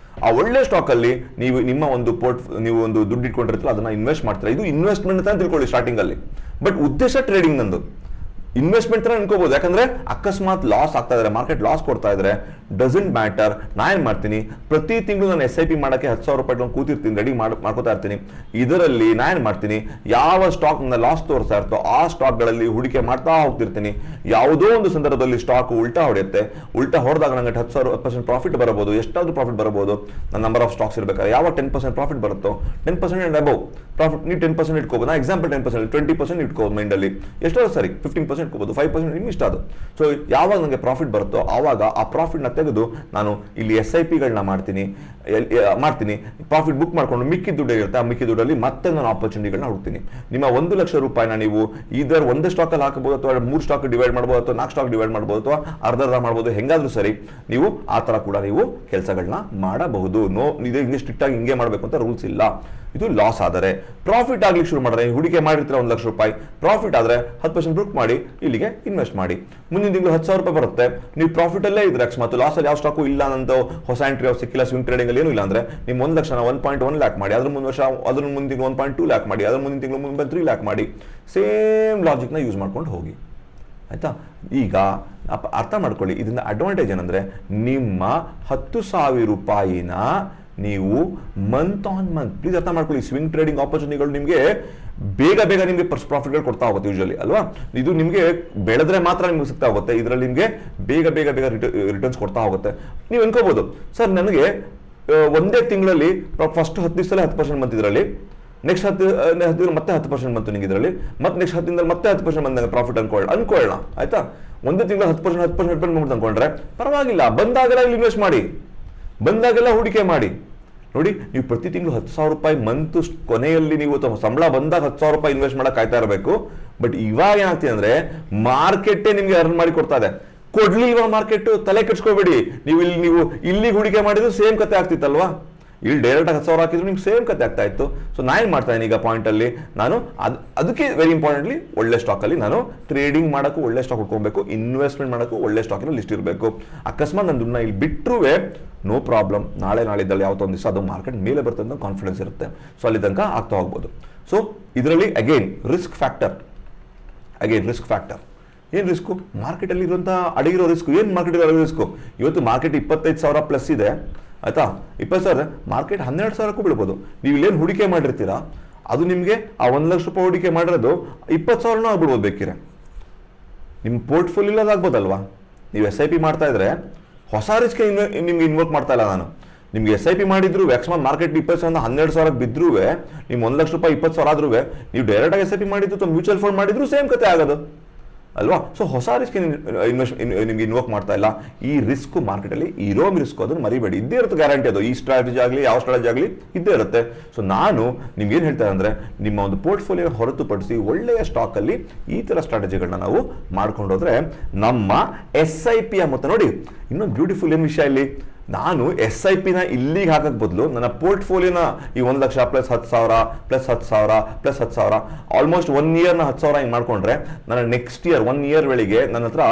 Speaker 1: ಆ ಒಳ್ಳೆ ಸ್ಟಾಕ್ ಅಲ್ಲಿ ನೀವು ನಿಮ್ಮ ಒಂದು ನೀವು ಒಂದು ದುಡ್ಡು ಇಟ್ಕೊಂಡಿರ್ತೀರ, ಅದನ್ನ ಇನ್ವೆಸ್ಟ್ ಮಾಡ್ತೀರಾ. ಇದು ಇನ್ವೆಸ್ಟ್ಮೆಂಟ್ ಅಂತ ತಿಳ್ಕೊಳ್ಳಿ ಸ್ಟಾರ್ಟಿಂಗ್ ಅಲ್ಲಿ, ಬಟ್ ಉದ್ದೇಶ ಟ್ರೇಡಿಂಗ್ ನಂದು. ಇನ್ವೆಸ್ಟ್ಮೆಂಟ್ ತರ ಅನ್ಕೋಬಹುದು. ಯಾಕಂದ್ರೆ ಅಕಸ್ಮಾತ್ ಲಾಸ್ ಆಗ್ತಾ ಇದ್ರೆ, ಮಾರ್ಕೆಟ್ ಲಾಸ್ ಕೊಡ್ತಾ ಇದ್ರೆ ಡಸಂಟ್ ಮ್ಯಾಟರ್. ನಾ ಏನ್ ಮಾಡ್ತೀನಿ, ಪ್ರತಿ ತಿಂಗಳು ನಾನು SIP ಮಾಡಕ್ಕೆ 10,000 ರೂಪಾಯಿ ಕೂತಿರ್ತೀನಿ, ರೆಡಿ ಮಾಡ್ಕೋತಾ ಇರ್ತೀನಿ. ಇದರಲ್ಲಿ ನಾ ಏನ್ ಮಾಡ್ತೀನಿ, ಯಾವ ಸ್ಟಾಕ್ ನನ್ನ ಲಾಸ್ ತೋರಿಸ್ತಾ ಇರ್ತೋ ಆ ಸ್ಟಾಕ್ಗಳಲ್ಲಿ ಹೂಡಿಕೆ ಮಾಡ್ತಾ ಹೋಗ್ತಿರ್ತೀನಿ. ಯಾವುದೋ ಒಂದು ಸಂದರ್ಭದಲ್ಲಿ ಸ್ಟಾಕ್ ಉಲ್ಟಾ ಹೊಡೆಯುತ್ತೆ. ಉಲ್ಟಾ ಹೊಡೆದಾಗ ನಂಗೆ 10% ಪ್ರಾಫಿಟ್ ಬರಬಹುದು, ಎಷ್ಟಾದ್ರೂ ಪ್ರಾಫಿಟ್ ಬರಬಹುದು. ನನ್ನ ನಂಬರ್ ಆಫ್ ಸ್ಟಾಕ್ಸ್ ಇರಬೇಕಾದ್ರೆ ಯಾವಾಗ 10% ಪ್ರಾಫಿಟ್ ಬರುತ್ತೋ, 10% ಅಂಡ್ ಅಬೌವ್ ಪ್ರಾಫಿಟ್ ನೀವು 10% ಇಟ್ಕೋಬಹುದು. ನಾ ಎಕ್ಸಾಂಪಲ್ 10%, 20% ಇಟ್ಕೋಬಹುದು ಮೈಂಡ್ ಅಲ್ಲಿ, ಎಷ್ಟೋ ಸರಿ 15% ಇಟ್ಕೋಬಹುದು, 5% ನಿಮ್ಗೆ ಇಷ್ಟ ಅದು. ಸೊ ಯಾವಾಗ ನನಗೆ ಪ್ರಾಫಿಟ್ ಬರುತ್ತೋ ಆವಾಗ ಆ ಪ್ರಾಫಿಟ್ ನ ತೆಗೆದು ನಾನು ಇಲ್ಲಿ SIPಗಳನ್ನ ಮಾಡ್ತೀನಿ. ಪ್ರಾಫಿಟ್ ಬುಕ್ ಮಾಡ್ಕೊಂಡು ಮಿಕ್ಕಿ ದುಡ್ಡು ಇರುತ್ತೆ, ಆ ಮಿಕ್ಕಿ ದುಡ್ಡಲ್ಲಿ ಮತ್ತೆ ನಾನು ಆಪರ್ಚುನಿಟಿಗಳನ್ನ ಹುಡುಕ್ತೀನಿ. ನಿಮ್ಮ 1 ಲಕ್ಷ ರೂಪಾಯಿನ ನೀವು ಇದರ ಒಂದು ಸ್ಟಾಕ್ ಅಲ್ಲಿ ಹಾಕಬಹುದು, ಅಥವಾ 3 ಸ್ಟಾಕ್ ಡಿವೈಡ್ ಮಾಡಬಹುದು, ಅಥವಾ 4 ಸ್ಟಾಕ್ ಡಿವೈಡ್ ಮಾಡಬಹುದು, ಅಥವಾ ಅರ್ಧ ಮಾಡಬಹುದು. ಹೆಂಗಾದ್ರೂ ಸರಿ ನೀವು ಆ ತರ ಕೂಡ ನೀವು ಕೆಲಸಗಳನ್ನ ಮಾಡಬಹುದು. ಹಿಂಗೆ ಸ್ಟ್ರಿಕ್ಟ್ ಆಗಿ ಹಿಂಗೆ ಮಾಡಬೇಕು ಅಂತ ರೂಲ್ಸ್ ಇಲ್ಲ. ಇದು ಲಾಸ್ ಆದರೆ. ಪ್ರಾಫಿಟ್ ಆಗ್ಲಿಕ್ಕೆ ಶುರು ಮಾಡಿದ್ರೆ, ಹೂಡಿಕೆ ಮಾಡಿರ್ತೀರ 1 ಲಕ್ಷ ರೂಪಾಯಿ, ಪ್ರಾಫಿಟ್ ಆದ್ರೆ 10% ಬುಕ್ ಮಾಡಿ ಇಲ್ಲಿಗೆ ಇನ್ವೆಸ್ಟ್ ಮಾಡಿ. ಮುಂದಿನ ತಿಂಗಳು 10,000 ರೂಪಾಯಿ ಬರುತ್ತೆ. ನೀವು ಪ್ರಾಫಿಟ್ ಅಲ್ಲೇ ಇದ್ರೆ ಅಕಸ್ಮಾತ್ ಲಾಸ್ ಅಲ್ಲಿ ಯಾವ ಸ್ಟಾಕು ಇಲ್ಲ ಅಂತ ಹೊಸ ಎಂಟ್ರಿ ಸಿಕ್ಕಿಲ್ಲ, ಸ್ವಿಂಗ್ ಟ್ರೇಡಿಂಗ್ ಅಲ್ಲಿ ಏನು ಇಲ್ಲ ಅಂದ್ರೆ ನಿಮ್ಮ 1 ಲಕ್ಷನ 1.1 ಲ್ಯಾಕ್ ಮಾಡಿ, ಅದ್ರ ಮುಂದಿನ ವರ್ಷ ಅದ್ರ ಮುಂದಿನ ತಿಂಗಳು 1.2 ಲ್ಯಾಕ್ ಮಾಡಿ, ಅದ್ರ ಮುಂದಿನ ತಿಂಗಳು 1.3 ಲ್ಯಾಕ್ ಮಾಡಿ. ಸೇಮ್ ಲಾಜಿಕ್ ನ ಯೂಸ್ ಮಾಡ್ಕೊಂಡು ಹೋಗಿ. ಆಯಿತಾ. ಈಗ ಅರ್ಥ ಮಾಡ್ಕೊಳ್ಳಿ, ಇದರಿಂದ ಅಡ್ವಾಂಟೇಜ್ ಏನಂದರೆ ನಿಮ್ಮ 10,000 ರೂಪಾಯಿನ ನೀವು ಮಂತ್ ಆನ್ ಮಂತ್, ಪ್ಲೀಸ್ ಅರ್ಥ ಮಾಡ್ಕೊಳ್ಳಿ, ಸ್ವಿಂಗ್ ಟ್ರೇಡಿಂಗ್ ಆಪರ್ಚುನಿಟಿಗಳು ನಿಮಗೆ ಬೇಗ ಬೇಗ ನಿಮಗೆ ಪ್ರಾಫಿಟ್ಗಳು ಕೊಡ್ತಾ ಹೋಗುತ್ತೆ ಯೂಶಲಿ ಅಲ್ವಾ. ಇದು ನಿಮಗೆ ಬೆಳೆದ್ರೆ ಮಾತ್ರ ನಿಮ್ಗೆ ಸಿಗ್ತಾ ಹೋಗುತ್ತೆ, ಇದರಲ್ಲಿ ನಿಮಗೆ ಬೇಗ ಬೇಗ ಬೇಗ ರಿಟರ್ನ್ಸ್ ಕೊಡ್ತಾ ಹೋಗುತ್ತೆ. ನೀವು ಅನ್ಕೋಬಹುದು, ಸರ್ ನನಗೆ ಒಂದೇ ತಿಂಗಳಲ್ಲಿ ಫಸ್ಟ್ 10 ದಿವಸದಲ್ಲಿ 10% ಬಂತು, ಇದರಲ್ಲಿ ನೆಕ್ಸ್ಟ್ 10 ಮತ್ತೆ 10% ಬಂತು ನಿಮಗೆ, ಇದರಲ್ಲಿ ಮತ್ತೆ ನೆಕ್ಸ್ಟ್ 10 ದಿನದಲ್ಲಿ ಮತ್ತೆ 10% ಬಂದಾಗ ಪ್ರಾಫಿಟ್ ಅನ್ಕೊಳ್ಳೋಣ ಆಯ್ತಾ. ಒಂದೇ ತಿಂಗಳ 10% ರಿಟರ್ನ್ ಅನ್ಕೊಂಡ್ರೆ ಪರವಾಗಿಲ್ಲ, ಬಂದಾಗೆಲ್ಲ ಇಲ್ಲಿ ಇನ್ವೆಸ್ಟ್ ಮಾಡಿ, ಬಂದಾಗೆಲ್ಲ ಹೂಡಿಕೆ ಮಾಡಿ. ನೋಡಿ, ನೀವು ಪ್ರತಿ ತಿಂಗಳು 10,000 ರೂಪಾಯಿ ಮಂತ್ ಕೊನೆಯಲ್ಲಿ ನೀವು ಸಂಬಳ ಬಂದಾಗ 10,000 ರೂಪಾಯಿ ಇನ್ವೆಸ್ಟ್ ಮಾಡಕ್ ಕಾಯ್ತಾ ಇರಬೇಕು. ಬಟ್ ಇವಾಗ ಏನಾಗ್ತಿದೆ ಅಂದ್ರೆ ಮಾರ್ಕೆಟೇ ನಿಮ್ಗೆ ಅರ್ನ್ ಮಾಡಿ ಕೊಡ್ತಾ ಇದೆ. ಕೊಡ್ಲಿಲ್ವಾ ಮಾರ್ಕೆಟ್, ತಲೆ ಕೆಡ್ಸ್ಕೋಬೇಡಿ. ನೀವು ಇಲ್ಲಿ ಹೂಡಿಕೆ ಮಾಡಿದ್ರು ಸೇಮ್ ಕತೆ ಆಗ್ತಿತ್ತಲ್ವಾ, ಇಲ್ಲಿ ಡೈರೆಕ್ಟ್ 10,000 ಹಾಕಿದ್ರು ನಿಮ್ಗೆ ಸೇಮ್ ಕತೆ ಆಗ್ತಾ ಇತ್ತು. ಸೊ ನಾನು ಮಾಡ್ತಾ ಇದ್ದೀನಿ ಈಗ ಪಾಯಿಂಟ್ ಅಲ್ಲಿ, ನಾನು ಅದಕ್ಕೆ ವೆರಿ ಇಂಪಾರ್ಟೆಂಟ್ಲಿ ಒಳ್ಳೆ ಸ್ಟಾಕ್ ಅಲ್ಲಿ ನಾನು ಟ್ರೇಡಿಂಗ್ ಮಾಡೋಕ್ಕೂ ಒಳ್ಳೆ ಸ್ಟಾಕ್ ಹುಡ್ಕೊಬೇಕು, ಇನ್ವೆಸ್ಟ್ಮೆಂಟ್ ಮಾಡೋಕ್ಕೂ ಒಳ್ಳೆ ಸ್ಟಾಕಿನ ಲಿಸ್ಟ್ ಇರಬೇಕು. ಅಕಸ್ಮಾತ್ ನನ್ನ ದುಡ್ಡನ್ನ ಇಲ್ಲಿ ಬಿಟ್ಟರೂ ನೋ ಪ್ರಾಬ್ಲಮ್, ನಾಳಿದ್ದಲ್ಲಿ ಯಾವತ್ತೋ ಒಂದು ದಿವಸ ಅದು ಮಾರ್ಕೆಟ್ ಮೇಲೆ ಬರ್ತದೆ ಅಂತ ಕಾನ್ಫಿಡೆನ್ಸ್ ಇರುತ್ತೆ. ಸೊ ಅಲ್ಲಿ ತನಕ ಆಗ್ತಾ ಹೋಗ್ಬೋದು. ಸೊ ಇದರಲ್ಲಿ ಅಗೇನ್ ರಿಸ್ಕ್ ಫ್ಯಾಕ್ಟರ್, ಏನು ರಿಸ್ಕು, ಮಾರ್ಕೆಟಲ್ಲಿ ಇರುವಂಥ ಅಡಗಿರೋ ರಿಸ್ಕ್. ಏನು ಮಾರ್ಕೆಟ್ ರಿಸ್ಕು, ಇವತ್ತು ಮಾರ್ಕೆಟ್ 25,000 ಪ್ಲಸ್ ಇದೆ ಆಯ್ತಾ, 20,000, ಮಾರ್ಕೆಟ್ 12,000ಕ್ಕೂ ಬೀಳ್ಬೋದು. ನೀವು ಇಲ್ಲೇನು ಹೂಡಿಕೆ ಮಾಡಿರ್ತೀರಾ ಅದು ನಿಮಗೆ ಆ 1 ಲಕ್ಷ ರೂಪಾಯಿ ಹೂಡಿಕೆ ಮಾಡಿರೋದು 20,000 ಆಗ್ಬಿಡ್ಬೋದು ಬೇಕಿರೆ, ನಿಮ್ಮ ಪೋರ್ಟ್ಫೋಲಿಯೋ ಆಗ್ಬೋದಲ್ವಾ. ನೀವು SIP ಮಾಡ್ತಾ ಇದ್ರೆ ಹೊಸ ರಿಸ್ಕ್ ನಿಮ್ಗೆ ಇನ್ವೋಕ್ ಮಾಡ್ತಾ ಇಲ್ಲ ನಾನು. ನಿಮ್ಗೆ SIP ಮಾಡಿದ್ರು ಅಕಸ್ಮಾತ್ ಮಾರ್ಕೆಟ್ 20,000 12,000 ಬಿದ್ರೂ, ನೀವು 1 ಲಕ್ಷ ರೂಪಾಯಿ 20,000 ಆದ್ರೂ, ನೀವು ಡೈರೆಕ್ಟ್ ಆಗಿ SIP ಮಾಡಿದ್ದು ಮ್ಯೂಚುವಲ್ ಫಂಡ್ ಮಾಡಿದ್ರು ಸೇಮ್ ಕತೆ ಆಗೋದು ಅಲ್ವಾ. ಸೊ ಹೊಸ ರಿಸ್ಕ್ ನಿಮ್ಗೆ ಇನ್ವೋಕ್ ಮಾಡ್ತಾ ಇಲ್ಲ. ಈ ರಿಸ್ಕ್ ಮಾರ್ಕೆಟಲ್ಲಿ ಇರೋ ರಿಸ್ಕ್ ಅದನ್ನು ಮರಿಬೇಡಿ, ಇದ್ದೇ ಇರುತ್ತೆ ಗ್ಯಾರಂಟಿ. ಅದು ಈ ಸ್ಟ್ರಾಟಜಿ ಆಗಲಿ ಯಾವ ಸ್ಟ್ರಾಟಜಿ ಆಗಲಿ ಇದ್ದೇ ಇರುತ್ತೆ. ಸೊ ನಾನು ನಿಮ್ಗೆ ಏನು ಹೇಳ್ತಾರೆ ಅಂದರೆ, ನಿಮ್ಮ ಒಂದು ಪೋರ್ಟ್ಫೋಲಿಯೋ ಹೊರತುಪಡಿಸಿ ಒಳ್ಳೆಯ ಸ್ಟಾಕಲ್ಲಿ ಈ ಥರ ಸ್ಟ್ರಾಟಜಿಗಳನ್ನ ನಾವು ಮಾಡ್ಕೊಂಡೋದ್ರೆ ನಮ್ಮ SIP ಮೊತ್ತ ನೋಡಿ. ಇನ್ನೊಂದು ಬ್ಯೂಟಿಫುಲ್ ಏನು ವಿಷಯ ಇಲ್ಲಿ, ನಾನು SIPನ ಇಲ್ಲಿಗೆ ಹಾಕಕ್ಕೆ ಬದಲು ನನ್ನ ಪೋರ್ಟ್ಫೋಲಿಯೋನ ಈ 1 lakh plus 10,000 plus 10,000 plus 10,000 almost 1 ಇಯರ್ನ 10,000 ಹಿಂಗೆ ಮಾಡ್ಕೊಂಡ್ರೆ ನನ್ನ ನೆಕ್ಸ್ಟ್ ಇಯರ್ 1 ಇಯರ್ ವೇಳೆಗೆ ನನ್ನ ಹತ್ರ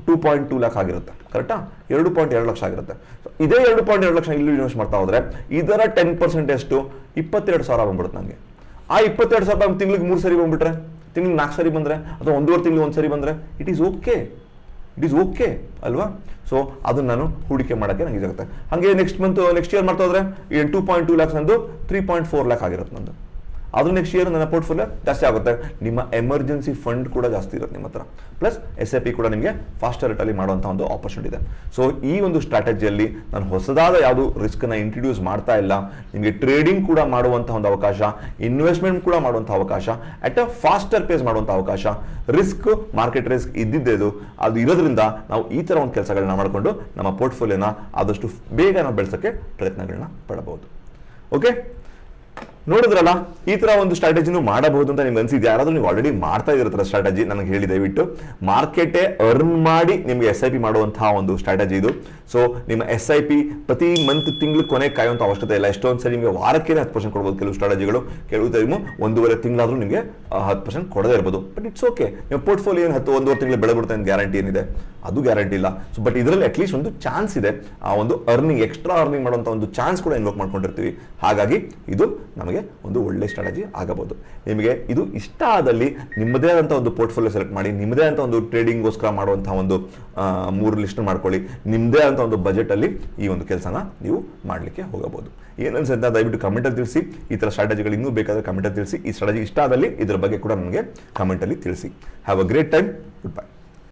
Speaker 1: 2.2 ಲ್ಯಾಕ್ ಆಗಿರುತ್ತೆ. ಕರೆಕ್ಟಾ, 2.2 ಲಕ್ಷ ಆಗಿರುತ್ತೆ. ಇದೇ 2.2 ಲಕ್ಷ ಇಲ್ಲಿ ಇನ್ವೆಸ್ಟ್ ಮಾಡ್ತಾ ಹೋದ್ರೆ ಇದರ 10% ಎಷ್ಟು, 22,000 ಬಂದ್ಬಿಡುತ್ತೆ ನನಗೆ. ಆ 22,000 ತಿಂಗಳಿಗೆ 3 ಸರಿ ಬಂದ್ಬಿಟ್ರೆ, ತಿಂಗಳಿಗೆ 4 ಸರಿ ಬಂದರೆ, ಅಥವಾ 1.5 ತಿಂಗಳಿಗೆ 1 ಸರಿ ಬಂದರೆ ಇಟ್ ಈಸ್ ಓಕೆ ಅಲ್ವಾ. ಸೊ ಅದನ್ನ ನಾನು ಹೂಡಿಕೆ ಮಾಡೋಕ್ಕೆ ನನಗೆ ಇದಾಗುತ್ತೆ. ಹಾಗೆ ನೆಕ್ಸ್ಟ್ ಇಯರ್ ಮಾಡ್ತಾ ಹೋದ್ರೆ 2.2 ಲ್ಯಾಕ್ಸ್ ನಂದು 3.4 ಲ್ಯಾಕ್ ಆಗಿರುತ್ತೆ ನಂದು. ಅದು ನೆಕ್ಸ್ಟ್ ಇಯರ್ ನನ್ನ ಪೋರ್ಟ್ಫೋಲಿಯೋ ಜಾಸ್ತಿ ಆಗುತ್ತೆ. ನಿಮ್ಮ ಎಮರ್ಜೆನ್ಸಿ ಫಂಡ್ ಕೂಡ ಜಾಸ್ತಿ ಇರುತ್ತೆ ನಿಮ್ಮ ಹತ್ರ, ಪ್ಲಸ್ SIP ಕೂಡ ನಿಮಗೆ ಫಾಸ್ಟರ್ ರೇಟಲ್ಲಿ ಮಾಡುವಂಥ ಒಂದು ಆಪರ್ಚುನಿಟಿ ಇದೆ. ಸೊ ಈ ಒಂದು ಸ್ಟ್ರಾಟಜಿಯಲ್ಲಿ ನಾನು ಹೊಸದಾದ ಯಾವುದು ರಿಸ್ಕ್ನ ಇಂಟ್ರೊಡ್ಯೂಸ್ ಮಾಡ್ತಾ ಇಲ್ಲ. ನಿಮಗೆ ಟ್ರೇಡಿಂಗ್ ಕೂಡ ಮಾಡುವಂಥ ಒಂದು ಅವಕಾಶ, ಇನ್ವೆಸ್ಟ್ಮೆಂಟ್ ಕೂಡ ಮಾಡುವಂಥ ಅವಕಾಶ, ಅಟ್ ಅ ಫಾಸ್ಟರ್ ಪೇಸ್ ಮಾಡುವಂಥ ಅವಕಾಶ. ಮಾರ್ಕೆಟ್ ರಿಸ್ಕ್ ಇದ್ದಿದ್ದೇದು ಅದು ಇರೋದ್ರಿಂದ ನಾವು ಈ ಥರ ಒಂದು ಕೆಲಸಗಳನ್ನ ಮಾಡಿಕೊಂಡು ನಮ್ಮ ಪೋರ್ಟ್ಫೋಲಿಯೋನ ಆದಷ್ಟು ಬೇಗ ನಾವು ಬೆಳೆಸೋಕ್ಕೆ ಪ್ರಯತ್ನಗಳನ್ನ ಪಡಬಹುದು. ಓಕೆ, ನೋಡಿದ್ರಲ್ಲ, ಈ ತರ ಒಂದು ಸ್ಟ್ರಾಟಜಿನೂ ಮಾಡಬಹುದು ಅಂತ ನಿಮ್ಗೆ ಅನ್ಸಿದ್ಯಾ? ಯಾರಾದ್ರೂ ನೀವು ಆಲ್ರೆಡಿ ಮಾಡ್ತಾ ಇರೋ ಸ್ಟ್ರಾಟಜಿ ನನಗೆ ಹೇಳಿ ದಯವಿಟ್ಟು. ಮಾರ್ಕೆಟೇ ಅರ್ನ್ ಮಾಡಿ ನಿಮ್ಗೆ SIP ಮಾಡುವಂತಹ ಒಂದು ಸ್ಟ್ರಾಟಜಿ ಇದು. ಸೊ ನಿಮ್ಮ SIP ಪ್ರತಿ ಮಂತ್ ತಿಂಗಳು ಕೊನೆ ಕಾಯುವಂಥ ಅವಶ್ಯಕತೆ ಇಲ್ಲ. ಎಷ್ಟೊಂದು ಸರಿ ನಿಮಗೆ ವಾರಕ್ಕೆ 10% ಕೊಡ್ಬೋದು ಕೆಲವು ಸ್ಟ್ರಾಟಜಿಗಳು, ಕೆಲವು ಟೈಮು 1.5 ತಿಂಗಳಾದ್ರೂ ನಿಮಗೆ 10% ಕೊಡದೇ ಇರ್ಬೋದು. ಬಟ್ ಇಟ್ಸ್ ಓಕೆ, ನಿಮ್ಮ ಪೋರ್ಟ್ಫೋಲಿಯೋ 1.5 ತಿಂಗಳು ಬೆಳೆಬಿಡುತ್ತೆ ಅಂತ ಗ್ಯಾರಂಟಿ ಏನಿದೆ, ಅದು ಗ್ಯಾರಂಟಿ ಇಲ್ಲ. ಸೊ ಬಟ್ ಇದರಲ್ಲಿ ಅಟ್ಲೀಸ್ಟ್ ಒಂದು ಚಾನ್ಸ್ ಇದೆ, ಆ ಒಂದು ಎಕ್ಸ್ಟ್ರಾ ಅರ್ನಿಂಗ್ ಮಾಡುವಂಥ ಒಂದು ಚಾನ್ಸ್ ಕೂಡ ಇನ್ವೋಕ್ ಮಾಡ್ಕೊಂಡಿರ್ತೀವಿ. ಹಾಗಾಗಿ ಇದು ನಮಗೆ ಒಂದು ಒಳ್ಳೆ ಸ್ಟ್ರಾಟಜಿ ಆಗಬಹುದು. ನಿಮಗೆ ಇದು ಇಷ್ಟ ಆದಲ್ಲಿ ನಿಮ್ಮದೇ ಆದಂಥ ಒಂದು ಪೋರ್ಟ್ಫೋಲಿಯೋ ಸೆಲೆಕ್ಟ್ ಮಾಡಿ, ನಿಮ್ಮದೇ ಆದಂಥ ಒಂದು ಟ್ರೇಡಿಂಗ್ಗೋಸ್ಕರ ಮಾಡುವಂಥ ಒಂದು 3 ಲಿಸ್ಟ್ ಮಾಡ್ಕೊಳ್ಳಿ. ನಿಮ್ಮದೇ ಆದಂಥ ಒಂದು ಬಜೆಟಲ್ಲಿ ಈ ಒಂದು ಕೆಲಸನ ನೀವು ಮಾಡಲಿಕ್ಕೆ ಹೋಗಬಹುದು. ಏನನ್ಸುತ್ತೆ ದಯವಿಟ್ಟು ಕಮೆಂಟಲ್ಲಿ ತಿಳಿಸಿ. ಈ ಥರ ಸ್ಟ್ರಾಟಜಿಗಳು ಇನ್ನೂ ಬೇಕಾದರೆ ಕಮೆಂಟಲ್ಲಿ ತಿಳಿಸಿ. ಈ ಸ್ಟ್ರಾಟಜಿ ಇಷ್ಟ ಆದಲ್ಲಿ ಇದರ ಬಗ್ಗೆ ಕೂಡ ನನಗೆ ಕಮೆಂಟಲ್ಲಿ ತಿಳಿಸಿ. Have a great time. Good bye.